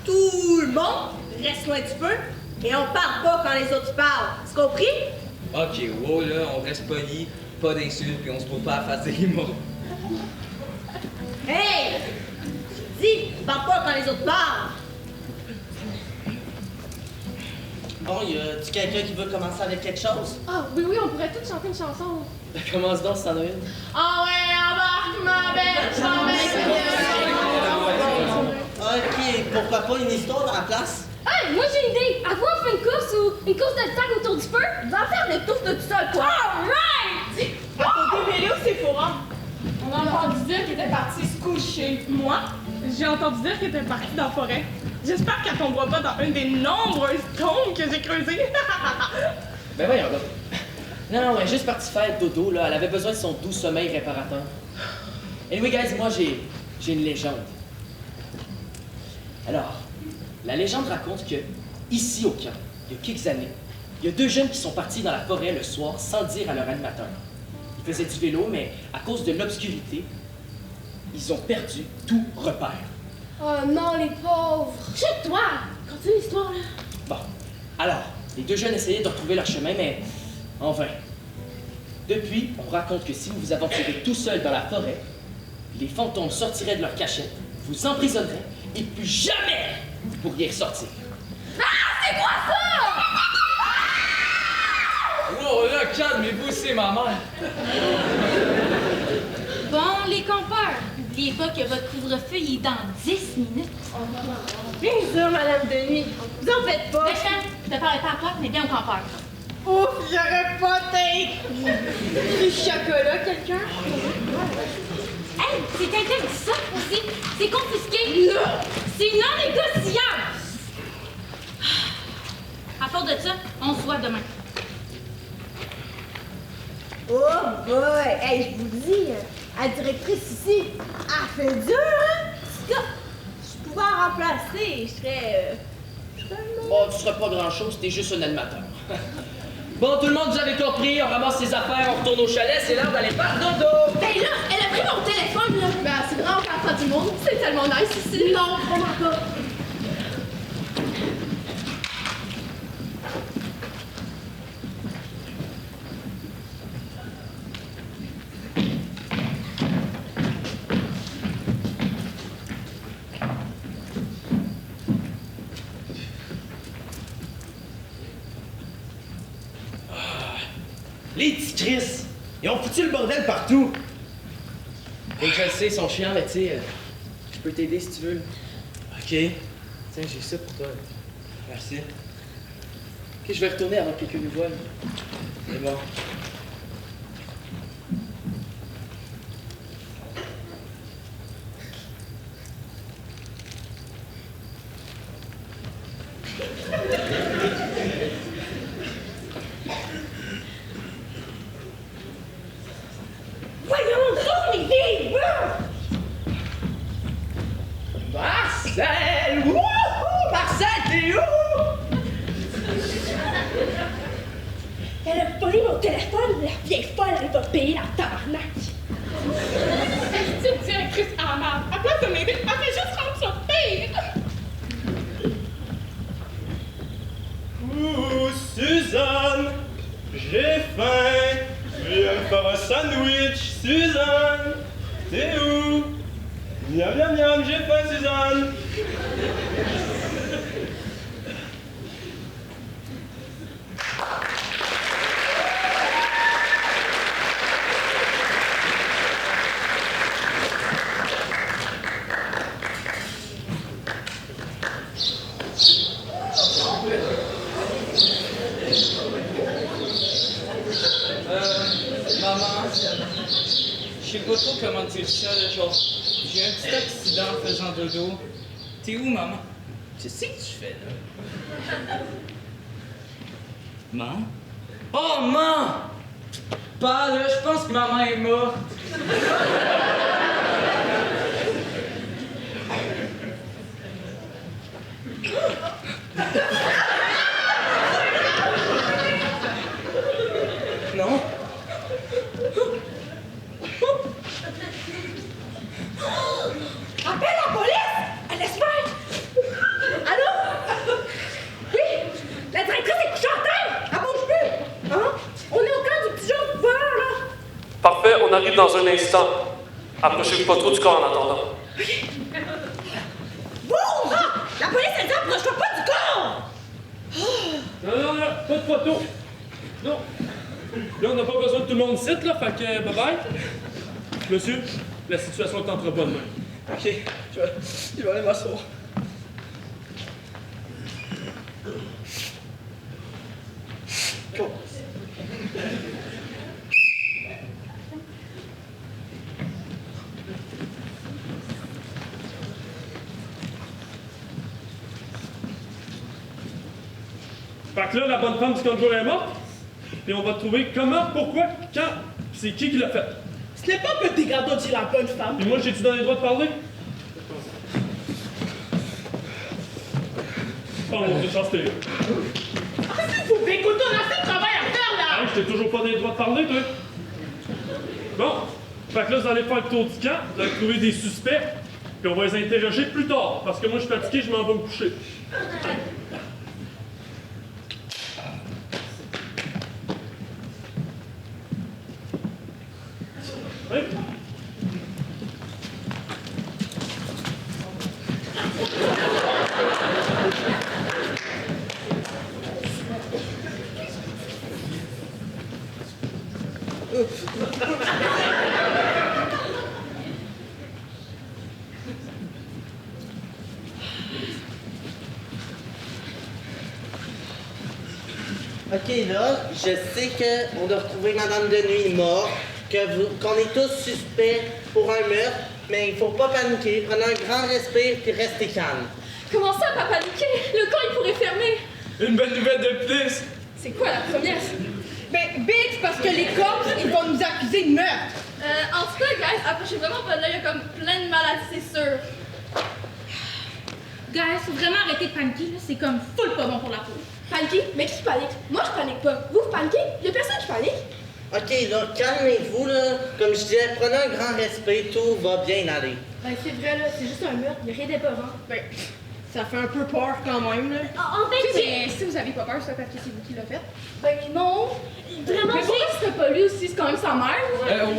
tout le monde reste loin du feu et on parle pas quand les autres parlent. Tu compris? Ok, wow, là, on reste poli, pas d'insultes, puis on se trouve pas à face des mots. Hey! Dis, parle pas quand les autres parlent. Bon, y a-tu quelqu'un qui veut commencer avec quelque chose? Ah, oui, on pourrait tous chanter une chanson. Ben commence donc si t'en as une. Ah ouais, embarque ma belle, je m'en Ok, pourquoi pas une histoire à la place? Hey, moi j'ai une idée! À quoi on fait une course ou une course de tag autour du feu? Va faire le tour de tout seul, quoi! Alright! Au démêlé au Sephora, on a entendu dire qu'il était parti se coucher. Moi, j'ai entendu dire qu'il était parti dans la forêt. J'espère qu'elle tombera pas dans une des nombreuses tombes que j'ai creusées. Ben voyons donc. Non, elle est juste partie faire dodo, là. Elle avait besoin de son doux sommeil réparateur. Anyway, guys, moi, j'ai une légende. Alors, la légende raconte que, ici au camp, il y a quelques années, il y a deux jeunes qui sont partis dans la forêt le soir sans dire à leur animateur. Ils faisaient du vélo, mais à cause de l'obscurité, ils ont perdu tout repère. Oh non, les pauvres. Chute-toi! Continue l'histoire, là. Bon, alors, les deux jeunes essayaient de retrouver leur chemin, mais en vain. Depuis, on raconte que si vous vous aventurez tout seul dans la forêt, les fantômes sortiraient de leur cachette, vous emprisonneraient, et plus jamais vous pourriez ressortir. Ah, c'est quoi ça? Wow, là, calmez-vous, c'est ma mère. Bon, les campeurs, n'oubliez pas que votre couvre-feu il est dans 10 minutes. Bien sûr, Madame Denis. Vous en faites pas. Méchant, je te parlais pas à toi, mais bien aux campeurs. Ouf, j'aurais pas take. Du chocolat, quelqu'un? Hey, c'est interdit ça aussi. C'est confisqué. C'est non négociable. À part de ça, on se voit demain. Oh boy! Hey, je vous dis, la directrice ici, elle fait dur, hein? Si je pouvais en remplacer, je serais Bon, tu serais pas grand-chose, t'es juste un animateur. Bon, tout le monde, vous avez compris, on ramasse ses affaires, on retourne au chalet, c'est l'heure d'aller faire dodo! Ben là, elle a pris mon téléphone, là. Ben, c'est vraiment pas la fin du monde. C'est tellement nice ici. Non, vraiment pas. Les petits Chris, ils ont foutu le bordel partout. Et je le sais, ils sont chiants, mais tu sais, je peux t'aider si tu veux. Ok. Tiens, j'ai ça pour toi. Merci. Ok, je vais retourner avant que quelqu'un nous voie. C'est bon. Voyons donc, les filles! Marcel! Wouhou! Marcel, t'es où? Elle a volé mon téléphone, la vieille folle, elle va payer la tabarnak! Petite directrice en marde. À place de m'aider, elle fait juste rendre ça pire. Ouh, Suzanne, j'ai faim. Viens me faire un sandwich, Suzanne. T'es où? Miam, miam, miam, j'ai faim, Suzanne. Maman, je sais pas trop comment dire ça, là, genre, j'ai un petit accident en faisant dodo. T'es où, maman? Qu'est-ce que tu fais, là? Maman? Oh, maman! Pas là, je pense que maman est morte. dans un instant. Approchez-vous pas trop du corps en attendant. Boum! La police, elle dit approche-toi pas du corps! Non, pas de photo. Non. Là, on n'a pas besoin de tout le monde ici, là, fait que bye-bye. Monsieur, la situation est entre bonnes mains. Ok, je vais aller m'asseoir. Cool. Fait que là, la bonne femme du camp de jour est morte. Et on va trouver comment, pourquoi, quand, pis c'est qui l'a fait. Ce n'est pas Petit Gâteau qui est la bonne femme. Puis moi, j'ai-tu donné le droit de parler? Oh mon Dieu, chasse télé. Vous écoutez, on a assez de travail à faire là! Hey, je t'ai toujours pas donné le droit de parler, toi. Bon, fait que là, vous allez faire le tour du camp, vous allez trouver des suspects, puis on va les interroger plus tard, parce que moi, je suis fatigué, je m'en vais me coucher. Hey. Ok, là, je sais qu'on a retrouvé Madame de Nuit morte, qu'on est tous suspects pour un meurtre, mais il faut pas paniquer. Prenez un grand respire puis restez calme. Comment ça, pas paniquer? Le camp, il pourrait fermer. Une bonne nouvelle de plus! C'est quoi la première? Ben, Bix, parce que les cops, ils vont nous accuser de meurtre. En tout cas, guys, approchez vraiment pas de là, il y a comme plein de maladies, c'est sûr. Guys, faut vraiment arrêter de paniquer, là. C'est comme full pas bon pour la peau. Paniquer? Mais qui panique? Moi, je panique pas. Vous paniquez? Il y a personne qui panique. Ok, là, calmez-vous, là. Comme je disais, prenez un grand respect, tout va bien aller. Ben, c'est vrai, là, c'est juste un meurtre, il y a rien d'épeurant. Ben, ça fait un peu peur quand même, là. En fait, Mais si vous avez pas peur, c'est parce que c'est vous qui l'a fait. ben non. Vraiment, Mais pourquoi c'était pas lui aussi? C'est quand même sa mère.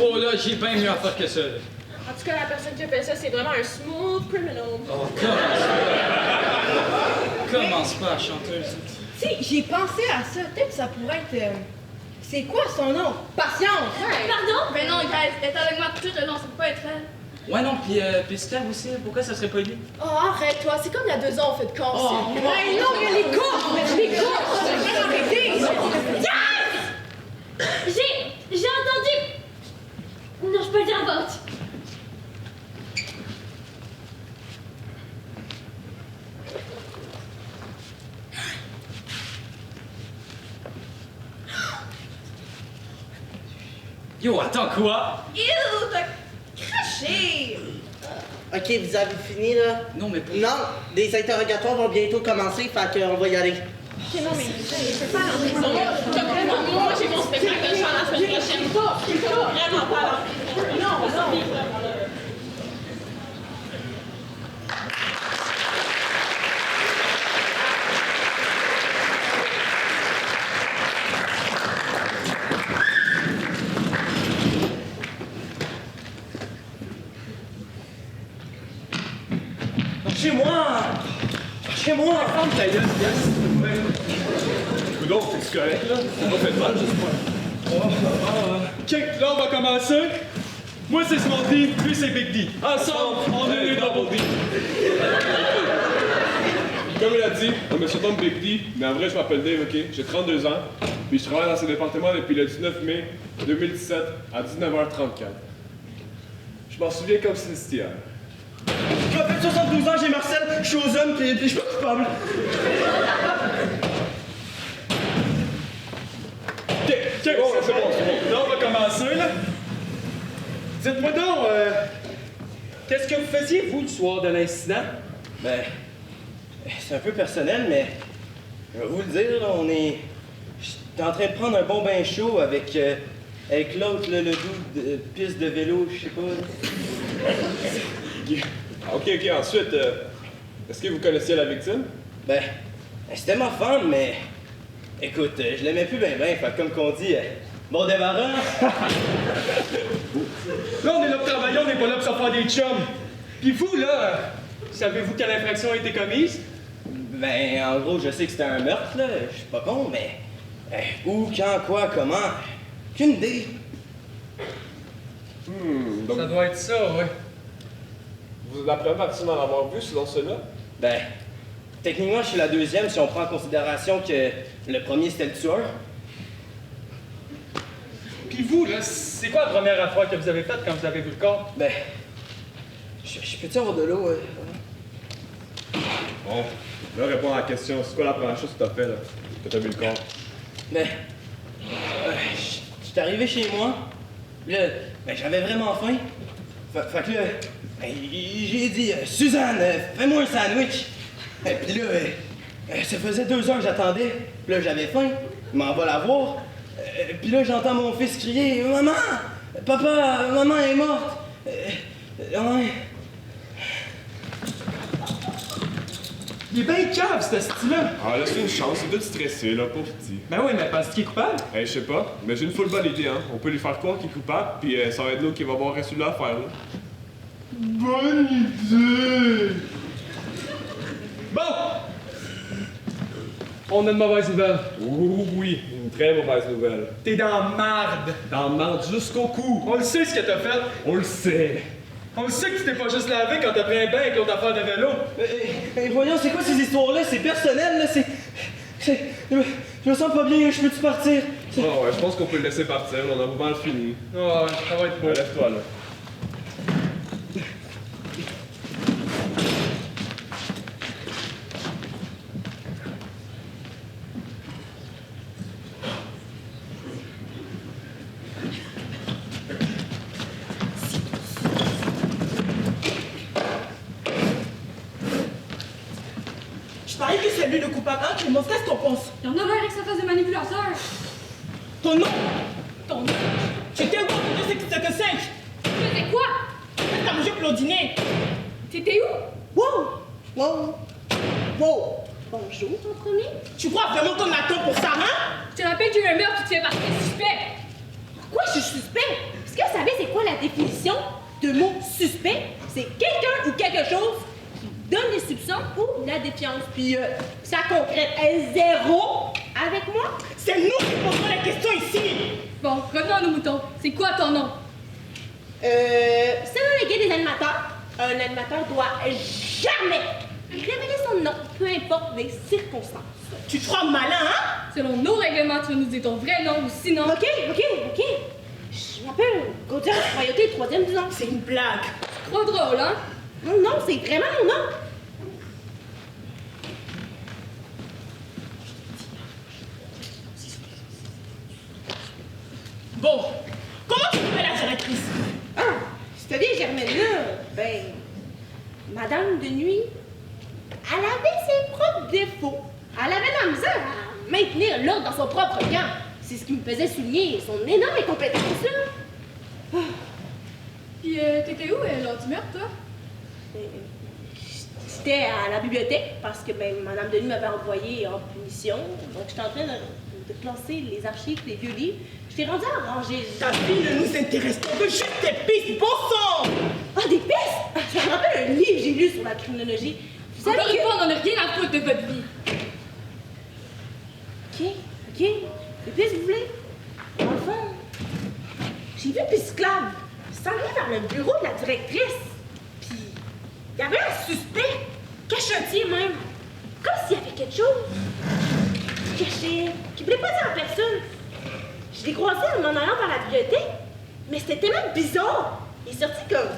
Oh là, j'ai bien mieux à faire que ça. là. En tout cas, la personne qui a fait ça, c'est vraiment un smooth criminal. Oh, commence pas à chanteuse. Tu sais, j'ai pensé à ça. Peut-être que ça pourrait être. C'est quoi son nom? Patience! Pardon? Ben non, guys, elle est avec moi tout le long, ça peut pas être elle. Ouais, non, puis Steve aussi, pourquoi ça serait pas lui? Oh, arrête-toi, c'est comme il y a 2 ans, on fait de corps. Hey, non, il y a les cours! Les cours! Ça va arrêter! J'ai entendu. Non, je peux le dire en vote. Yo, attends, quoi? Ew, t'as craché! Ok, vous avez fini, là? Non, mais pour... Non, les interrogatoires vont bientôt commencer, fait qu'on va y aller. Ok, non, mais c'est pas la maison. Moi, j'ai mon spectacle de chant la semaine prochaine. Vraiment pas là. Non. Chez moi! Chez moi! Ferme ta gueule, Coudon, t'es-tu correct, là? On va faire mal, j'espère. Ok, là on va commencer. Moi c'est Smarty, lui c'est Big D. Ensemble, on est les Double D. Comme il a dit, je me surnomme Big D, mais en vrai, je m'appelle Dave, ok? J'ai 32 ans, puis je travaille dans ce département depuis le 19 mai 2017 à 19h34. Je m'en souviens comme si c'était hier. Je m'appelle 72 ans, j'ai Marcel, je suis aux hommes, puis je suis pas coupable. Ok, c'est bon. Là on va commencer là. Dites-moi donc, qu'est-ce que vous faisiez vous le soir de l'incident? Ben, c'est un peu personnel, mais je vais vous le dire, là, j'étais en train de prendre un bon bain chaud avec l'autre, le doux de piste de vélo, je sais pas. Ok, ensuite, est-ce que vous connaissiez la victime? Ben, c'était ma femme, mais écoute, je l'aimais plus bien, fait comme qu'on dit, bon débarras. Là, on est là pour travailler, on n'est pas là pour se faire des chums. Puis vous, là, savez-vous quelle infraction a été commise? Ben, en gros, je sais que c'était un meurtre, là. Je suis pas con, mais. Où, quand, quoi, comment? Aucune idée. Donc, Ça doit être ça, ouais. vous êtes la première personne à l'avoir vu selon cela? Ben, techniquement, je suis la deuxième si on prend en considération que le premier c'était le tueur. Puis vous, là, c'est quoi la première affaire que vous avez faite quand vous avez vu le corps? Ben, je peux-tu avoir de l'eau? Bon, là, réponds à la question. C'est quoi la première chose que t'as fait, là, que t'as vu le corps? Ben, j'étais arrivé chez moi, là, ben, j'avais vraiment faim. Fait que là, ben, j'ai dit, Suzanne, fais-moi un sandwich. Et puis là, ça faisait 2 heures que j'attendais. Puis là, j'avais faim. Il m'en va la voir. Puis là, j'entends mon fils crier, Maman! Papa, maman est morte! Ouais. Il est bien cave, ce style-là. Ah, laisse-lui une chance, c'est tout stressé, là, pauvre petit. Ben oui, mais penses-tu qu'il est coupable? Je sais pas, mais j'ai une full bonne idée, hein. On peut lui faire croire qu'il est coupable, puis ça va être l'autre qui va avoir reçu l'affaire, là. Bonne idée! Bon! On a de mauvaises nouvelles. Oui, une très mauvaise nouvelle. T'es dans marde. Dans le marde jusqu'au cou. On le sait ce que t'as fait. On le sait. On le sait que tu t'es pas juste lavé quand t'as pris un bain avec l'autre affaire de vélo. Voyons, c'est quoi ces histoires-là? C'est personnel, là, je me sens pas bien, je peux-tu partir? Bon, ouais, je pense qu'on peut le laisser partir, on a pas mal fini. Ouais, ça va être beau. Lève-toi, là. Je parie que c'est lui le coupable, hein, Clémence, qu'est-ce que t'en penses? Il y en a un avec sa face de manipulateur. Ton nom? Ton nom? J'étais où quand tu sais que c'était 5? Tu faisais quoi? T'as mangé pour le dîner. T'étais où? Wow! Bonjour, en premier. Tu crois vraiment qu'on attend pour ça, hein? Je te rappelle qu'il y a eu un meurtre, tu te fais partie des suspects. Pourquoi je suis suspect? Est-ce que vous savez c'est quoi la définition de mot suspect? C'est quelqu'un ou quelque chose qui donne des soupçons ou de la défiance. Puis ça concrète est zéro avec moi. C'est nous qui posons la question ici. Bon, revenons à nos moutons. C'est quoi ton nom? Selon les guides des animateurs, un animateur doit jamais révéler son nom, peu importe les circonstances. Tu te crois malin, hein? Selon nos règlements, tu vas nous dire ton vrai nom ou sinon... Ok. Je m'appelle Gaudière Royauté, 3e du nom. C'est une blague. Trop drôle, hein? Non, c'est vraiment mon nom. Bon, comment tu fais la directrice? Ah, cette vieille Germaine-là, ben, Madame de Nuit, elle avait ses propres défauts. Elle avait de la misère à maintenir l'ordre dans son propre camp. C'est ce qui me faisait souligner son énorme incompétence, là. Puis t'étais où lors du meurtre, toi? J'étais à la bibliothèque parce que ben, Madame de Nuit m'avait envoyé en punition. Donc, j'étais en train de classer les archives, les vieux livres. J'étais rendue à ranger. Ta fille ne nous intéresse pas, on veut juste des pistes, bon sang! Ah, des pistes? Ça me rappelle un livre que j'ai lu sur la criminologie. Vous savez Encore une fois, on en a rien à foutre de votre vie. Ok. Des pistes, vous voulez? Dans le fond, j'ai vu Pisclave s'en aller vers le bureau de la directrice. Puis, il y avait un suspect, cachetier même. Comme s'il y avait quelque chose caché, qui voulait pas dire à personne. Je l'ai croisé en m'en allant vers la bibliothèque, mais c'était tellement bizarre. Il est sorti comme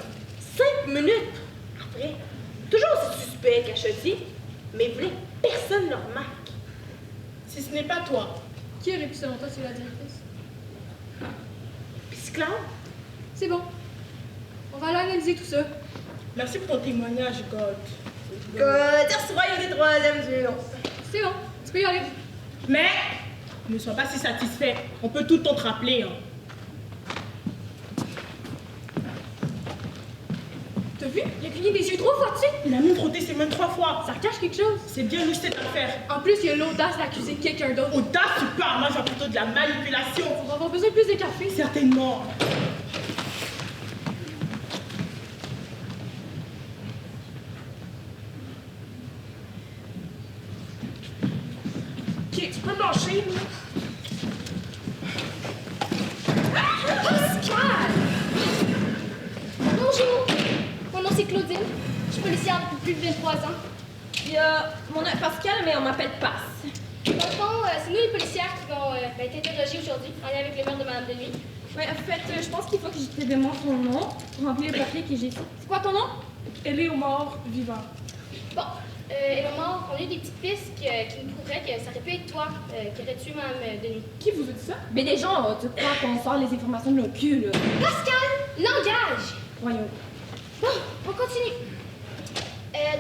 5 minutes après. Toujours aussi suspect, cachetier, mais il voulait que personne ne le remarque. Si ce n'est pas toi. Qui aurait pu selon toi sur la directrice? Pisclave? C'est bon. On va aller analyser tout ça. Merci pour ton témoignage, God. Gaudière Royauté, 3e du nom. C'est bon, tu peux y aller. Mais, ne sois pas si satisfait. On peut tout le temps te rappeler, hein. T'as vu? Il a cligné des yeux trop forts dessus. Il a même frotté ses mains 3 fois. Ça cache quelque chose. C'est bien lui cette affaire. En plus, il a l'audace d'accuser quelqu'un d'autre. Audace, tu parles, moi je vois plutôt de la manipulation. On va avoir besoin de plus de café. Certainement. Ok, tu peux me lâcher, là. Pascal! Bonjour! Mon nom c'est Claudine. Je suis policière depuis plus de 23 ans. Puis, mon nom est Pascal, mais on m'appelle Pass. Dans le fond, c'est nous les policières qui vont être interrogées aujourd'hui en lien avec le meurtre de Madame Denis. Ouais, en fait, je pense qu'il faut que je te demande son nom pour remplir le papier que j'ai ici. C'est quoi ton nom? Éléomore vivant. Bon, Éléonore, on a eu des petites pistes qui nous prouveraient que ça aurait pu être toi qui aurais tué Madame Denis. Qui vous a dit ça? Mais des gens, tu crois qu'on sort les informations de nos culs, là? Pascal! Langage! Voyons. Bon, on continue.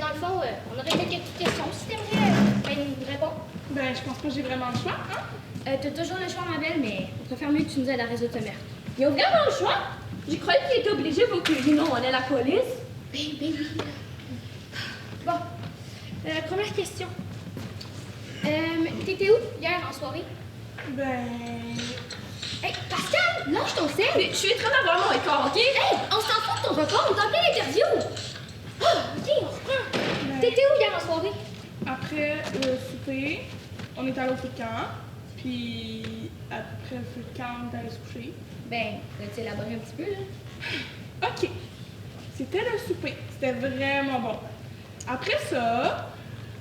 Dans le fond, on aurait quelques petites questions. Si t'aimerais nous répondre. Ben, je pense pas que j'ai vraiment le choix, hein? T'as toujours le choix, ma belle, mais on préfère mieux que tu nous aides à résoudre ce meurtre. Ils ont vraiment le choix? J'y croyais qu'il était obligé pour que nous, on ait la police. Ben oui. Bon, première question. T'étais où hier en soirée? Ben... Hey, Pascal, lâche ton sel! Je suis en train d'avoir mon écart, OK? Hey, on s'en fout de ton record, on t'a appelé l'interview! Ah, OK, on reprend. Ben... T'étais où hier en soirée? Après le souper, on est allé au feu de camp. Puis après le feu de camp, on est allé se coucher. Ben, tu élaborer un petit peu, là? OK. C'était le souper. C'était vraiment bon. Après ça,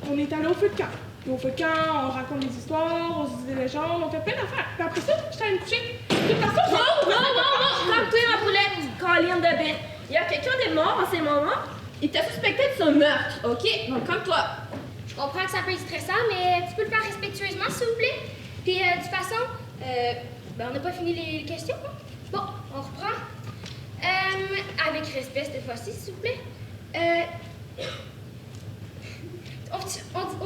on est allé au feu de camp. Puis au feu de camp, on raconte des histoires, on se dit des légendes, on fait plein d'affaires. Puis après ça, j'étais allée me coucher. De toute façon, non! Calme-toi, ma poulette, Colline de bête. Il y a quelqu'un de mort en ces moments. Il t'a suspecté de ce meurtre, OK? Donc, calme-toi. Je comprends que ça peut être stressant, mais tu peux le faire respectueusement, s'il vous plaît. Puis, de toute façon, ben, on n'a pas fini les questions, hein? Bon, on reprend. Avec respect cette fois-ci, s'il vous plaît. On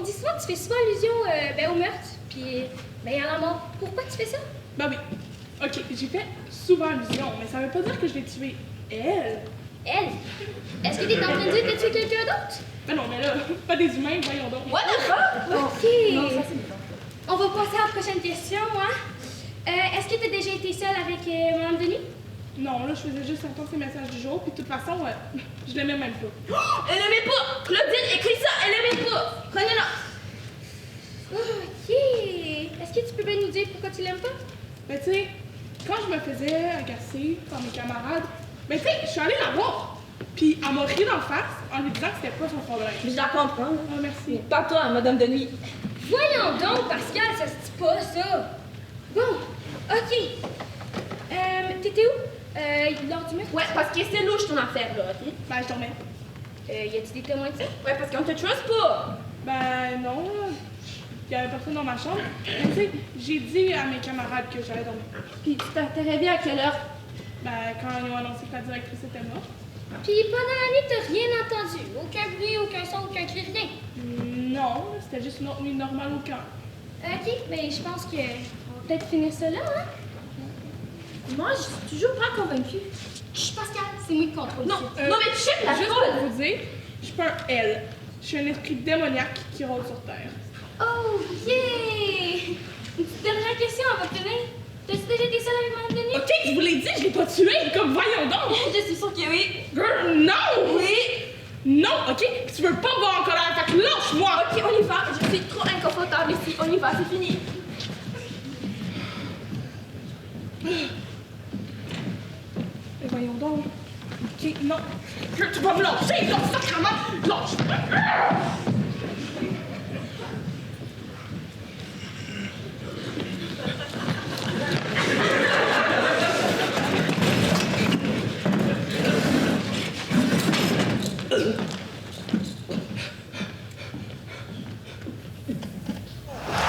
dit souvent que tu fais souvent allusion ben, au meurtre, puis ben, à la mort. Pourquoi tu fais ça? Ben oui. OK, j'ai fait souvent allusion, mais ça veut pas dire que je l'ai tuée. Elle? Elle? Est-ce que t'es en train de dire que tu tué quelqu'un d'autre? Ben non, mais là, pas des humains, voyons donc. What the fuck? OK. Non, ça c'est bon. On va passer à la prochaine question, hein? Est-ce que tu as déjà été seule avec Mme Denis? Non, là, je faisais juste entendre ses messages du jour, puis de toute façon, je l'aimais même pas. Oh, elle l'aimait pas! Claudine, écris ça, elle l'aimait pas! Prenez-la! OK. Est-ce que tu peux bien nous dire pourquoi tu l'aimes pas? Ben, tu sais, quand je me faisais agacer par mes camarades, ben, tu sais, je suis allée la voir. Puis elle m'a ri dans le face en lui disant que c'était pas son problème. Je la comprends. Ah, merci. Pas toi, Madame Denis. Voyons donc, Pascal, ça se dit pas, ça. Bon, OK. T'étais où? Lors du meurtre? Ouais, parce que c'est louche ton affaire, là, OK? Ben, je dormais. Y a-t-il des témoins de ça? Ouais, parce qu'on te trust pas. Ben, non, il y avait personne dans ma chambre. Mais tu sais, j'ai dit à mes camarades que j'allais dormir. Puis tu t'es réveillé à quelle heure? Ben, quand ils ont annoncé que la directrice était morte. Puis pendant la nuit, t'as rien entendu? Aucun bruit, aucun son, aucun cri, rien? Non, c'était juste une autre nuit normale au camp. OK, mais je pense que on va peut-être finir ça là, hein? Moi, je suis toujours pas convaincue. Chut, Pascal, c'est moi qui contrôle Non, ça. non, mais tu sais la Juste folle! pour vous dire, je suis pas un elle. Je suis un esprit démoniaque qui rôde sur Terre. Oh, yeah! Une petite dernière question avant de finir. T'as-tu déjà été seule avec Mme Denis? OK, je vous l'ai dit, je l'ai pas tué, comme voyons donc! Je suis sûre que oui. Girl, non! Oui! Non, OK? Tu veux pas me voir en colère, fait que lâche-moi! OK, on y va. Je suis trop inconfortable ici. On y va, c'est fini. Mais voyons donc. OK, non. Tu vas me lâcher, lâche, sacrément! Lâche!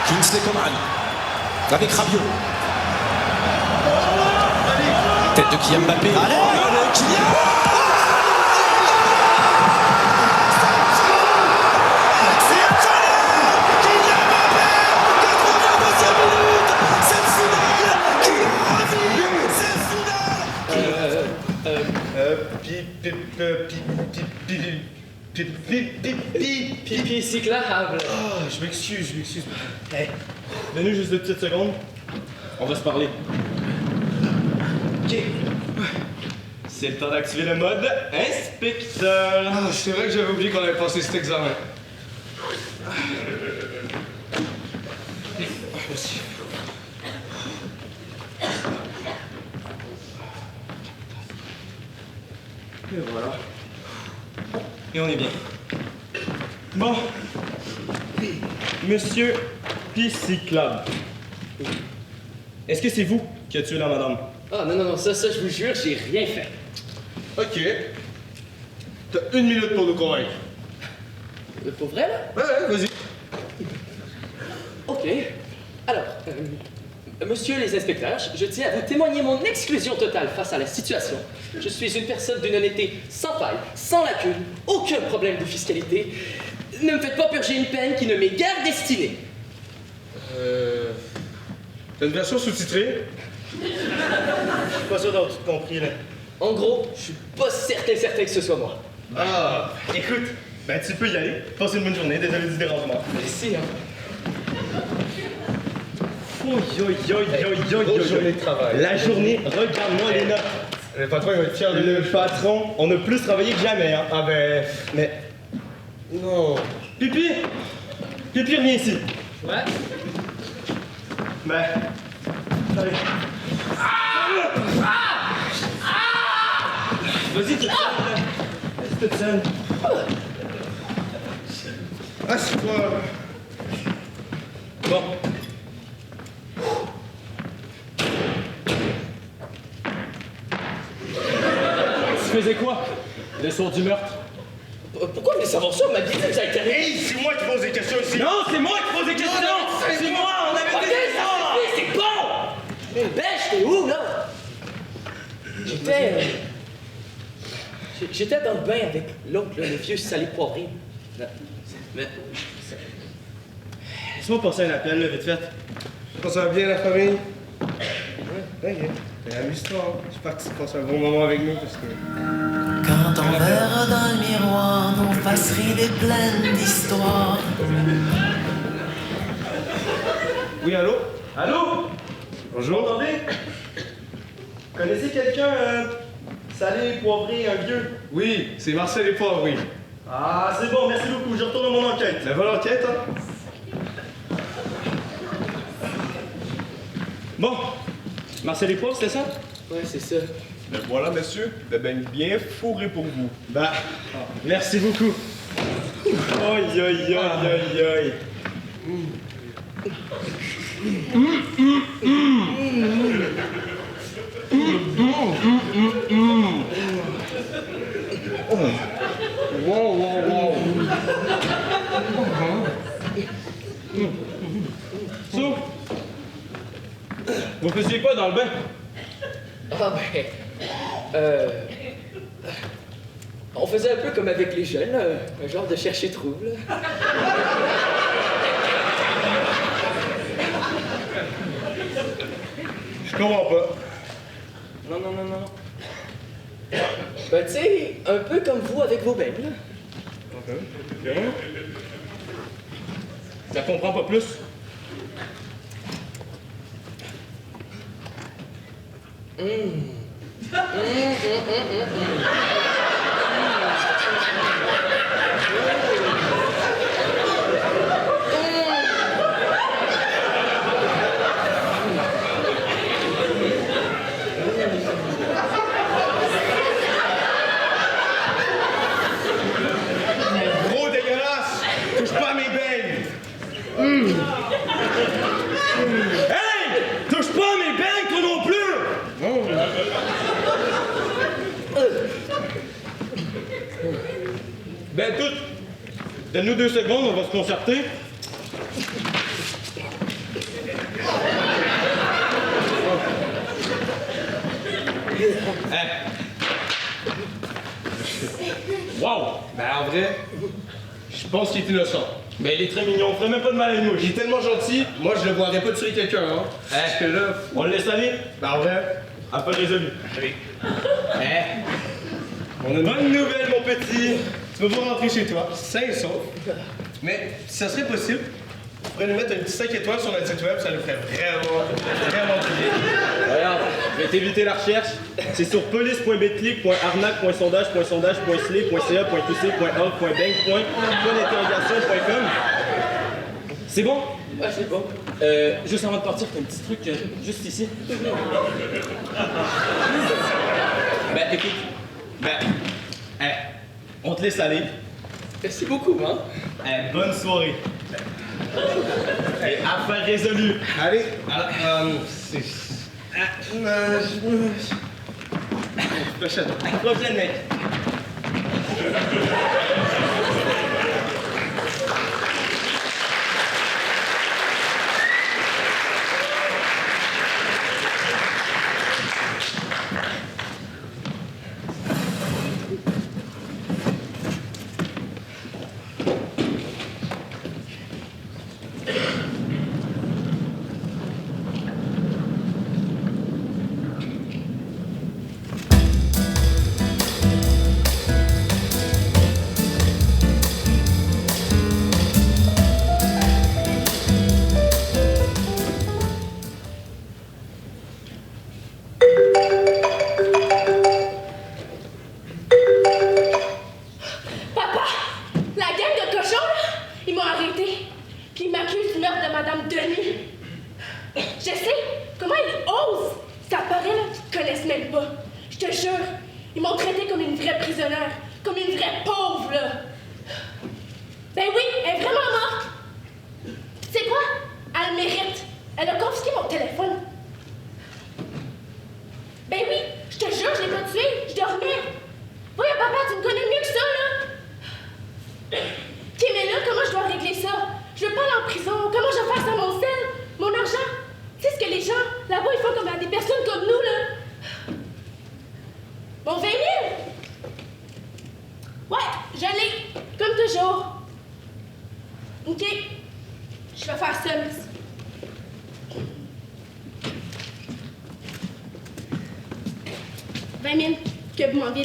Kingsley Coman avec Rabiot. Tête de Kylian Mbappé. Allez, Kylian! Pipi cyclable. Oh, je m'excuse. Hey, donne-nous juste 2 petites secondes. On va se parler. Ok. C'est le temps d'activer le mode inspecteur. Ah, c'est vrai que j'avais oublié qu'on avait passé cet examen. Merci. Et voilà. Et on est bien. Bon. Monsieur Piscyclable. Est-ce que c'est vous qui avez tué la madame? Ah non, ça je vous jure, j'ai rien fait. Ok. T'as 1 minute pour nous convaincre. Pour vrai, là? Ouais, vas-y. Ok. Alors, monsieur les inspecteurs, je tiens à vous témoigner mon exclusion totale face à la situation. Je suis une personne d'une honnêteté sans faille, sans lacune, aucun problème de fiscalité. Ne me faites pas purger une peine qui ne m'est guère destinée. T'as une version sous-titrée? Je suis pas sûr d'avoir tout compris, là. En gros, je suis pas certain que ce soit moi. Ah, écoute, ben tu peux y aller. Passe une bonne journée, désolé du dérangement. Merci, hein. Grosse journée de travail. La journée, regarde-moi les notes. Le patron, il va être fier de nous. Le patron, on a plus travaillé que jamais, hein. Ah ben... Mais... Non... Pipi! Pipi, reviens ici. Ouais? Ben... Allez. Vas-y, toute seule, là. Vas-y, toute seule. Assieds-toi. Bon. Tu faisais quoi le soir du meurtre? Pourquoi vous voulez savoir ça? Ma vie, vous a été... Hey, c'est moi qui pose des questions ici! Non, c'est moi qui pose des questions! C'est moi, on avait dit ça! C'est bon! Ben, j'étais où, là? J'étais dans le bain avec l'autre, le vieux salé poivré. Mais... Laisse-moi passer un appel, là, vite fait. Ça va bien, la famille? Ouais, ok. Amuse-toi, hein. J'espère que tu passes un bon moment avec nous, parce que... Quand on verra dans le miroir nos faces ridées pleines d'histoires. Oui, allô? Allô? Bonjour. Vous m'entendez? Connaissez quelqu'un, salé, poivré, un vieux? Oui, c'est Marcel et Poivré. Ah, c'est bon, merci beaucoup, je retourne à mon enquête. La bonne enquête, hein? Bon, Marcel et Poivre, c'était ça? Ouais, c'est ça. Ben voilà, monsieur, le bain bien fourré pour vous. Bah, merci beaucoup. Aïe, aïe, aïe, aïe, aïe. Wow. So, vous faisiez quoi dans le bain? Ah ben... on faisait un peu comme avec les jeunes, un genre de chercher-trouve, là. Je comprends pas. Non. Ben, tu sais, un peu comme vous avec vos bains, là. Ok. Ça comprend pas plus? Gros dégueulasse! Touche pas à mes beignes! Hey! Touche pas à mes beignes, toi non plus! Ben écoute, donne-nous 2 secondes, on va se concerter. Wow! Ben en vrai, je pense qu'il est innocent. Mais il est très mignon, on ferait même pas de mal à une mouche. Il est tellement gentil, moi je le voudrais pas tuer quelqu'un, hein. Parce que là, on le laisse aller? Ben en vrai, appel résolu. Oui. On a une bonne nouvelle, mon petit. Tu vas pouvoir rentrer chez toi, sain et sauf. Mais si ça serait possible, tu pourrais nous mettre un petit 5 étoiles sur notre site web, ça nous ferait vraiment plaisir. Regarde, je vais t'éviter la recherche. C'est sur police.betclic.arnaque.sondage.sondage.slay.ca.tc.org.bang.com. C'est bon? Ouais, c'est bon. Juste avant de partir, t'as un petit truc juste ici. Ben, écoute. On te laisse aller. Merci beaucoup, hein? Bonne soirée. Affaire résolue. Allez. Prochaine. Prochaine, mec.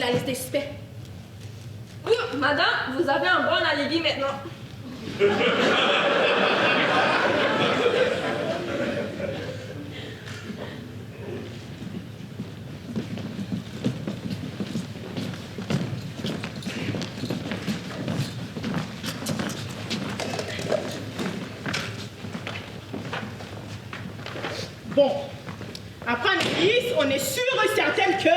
La liste des suspects. Madame, vous avez un bon alibi maintenant. Bon, après analyse, on est sûr et certain que...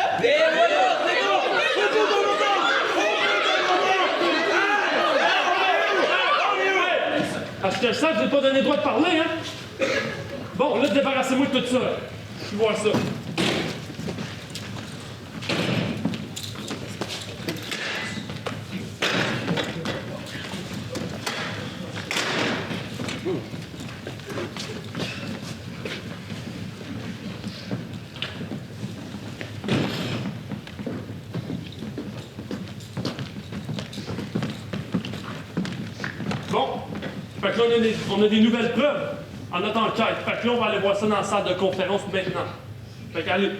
À ce que je sache, j'ai pas donné le droit de parler, hein? Bon, là, débarrassez-moi de tout ça. Je vois ça. Bon. Fait que là, on a des nouvelles preuves en notre enquête. Fait que là, on va aller voir ça dans la salle de conférence maintenant. Fait qu'allez.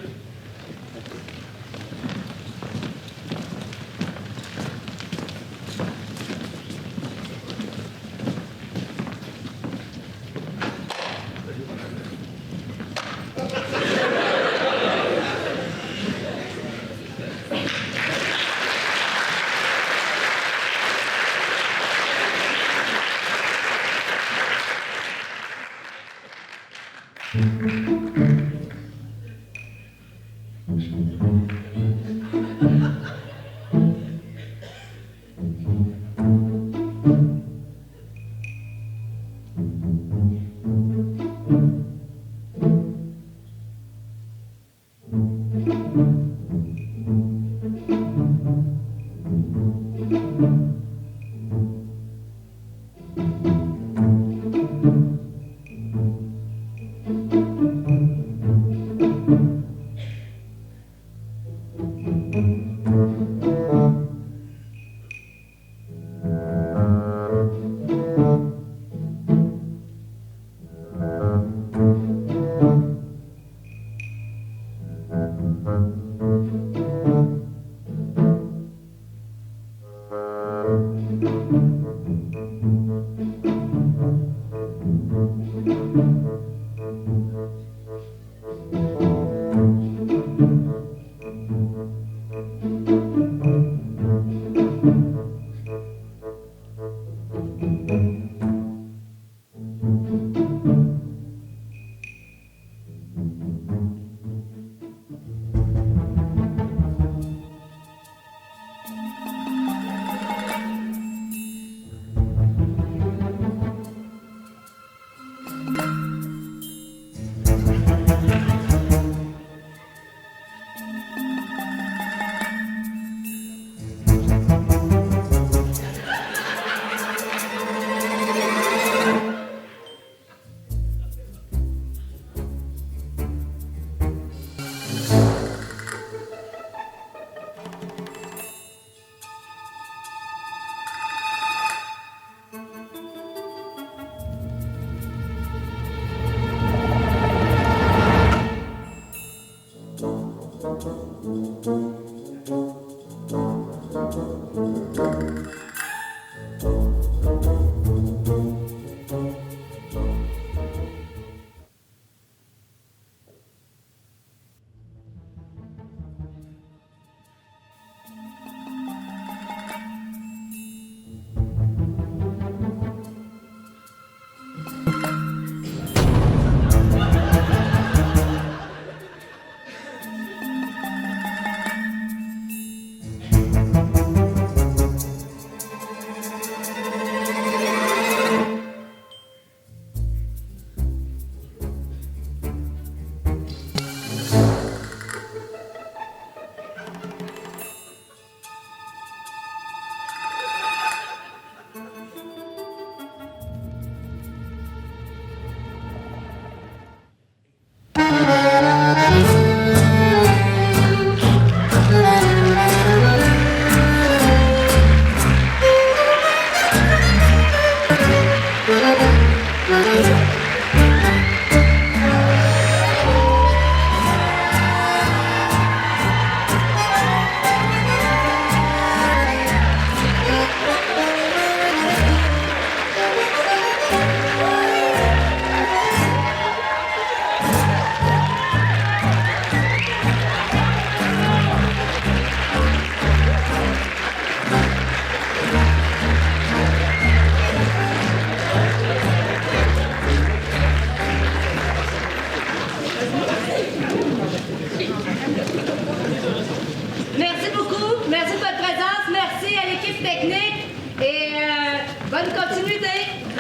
Bonne continuité!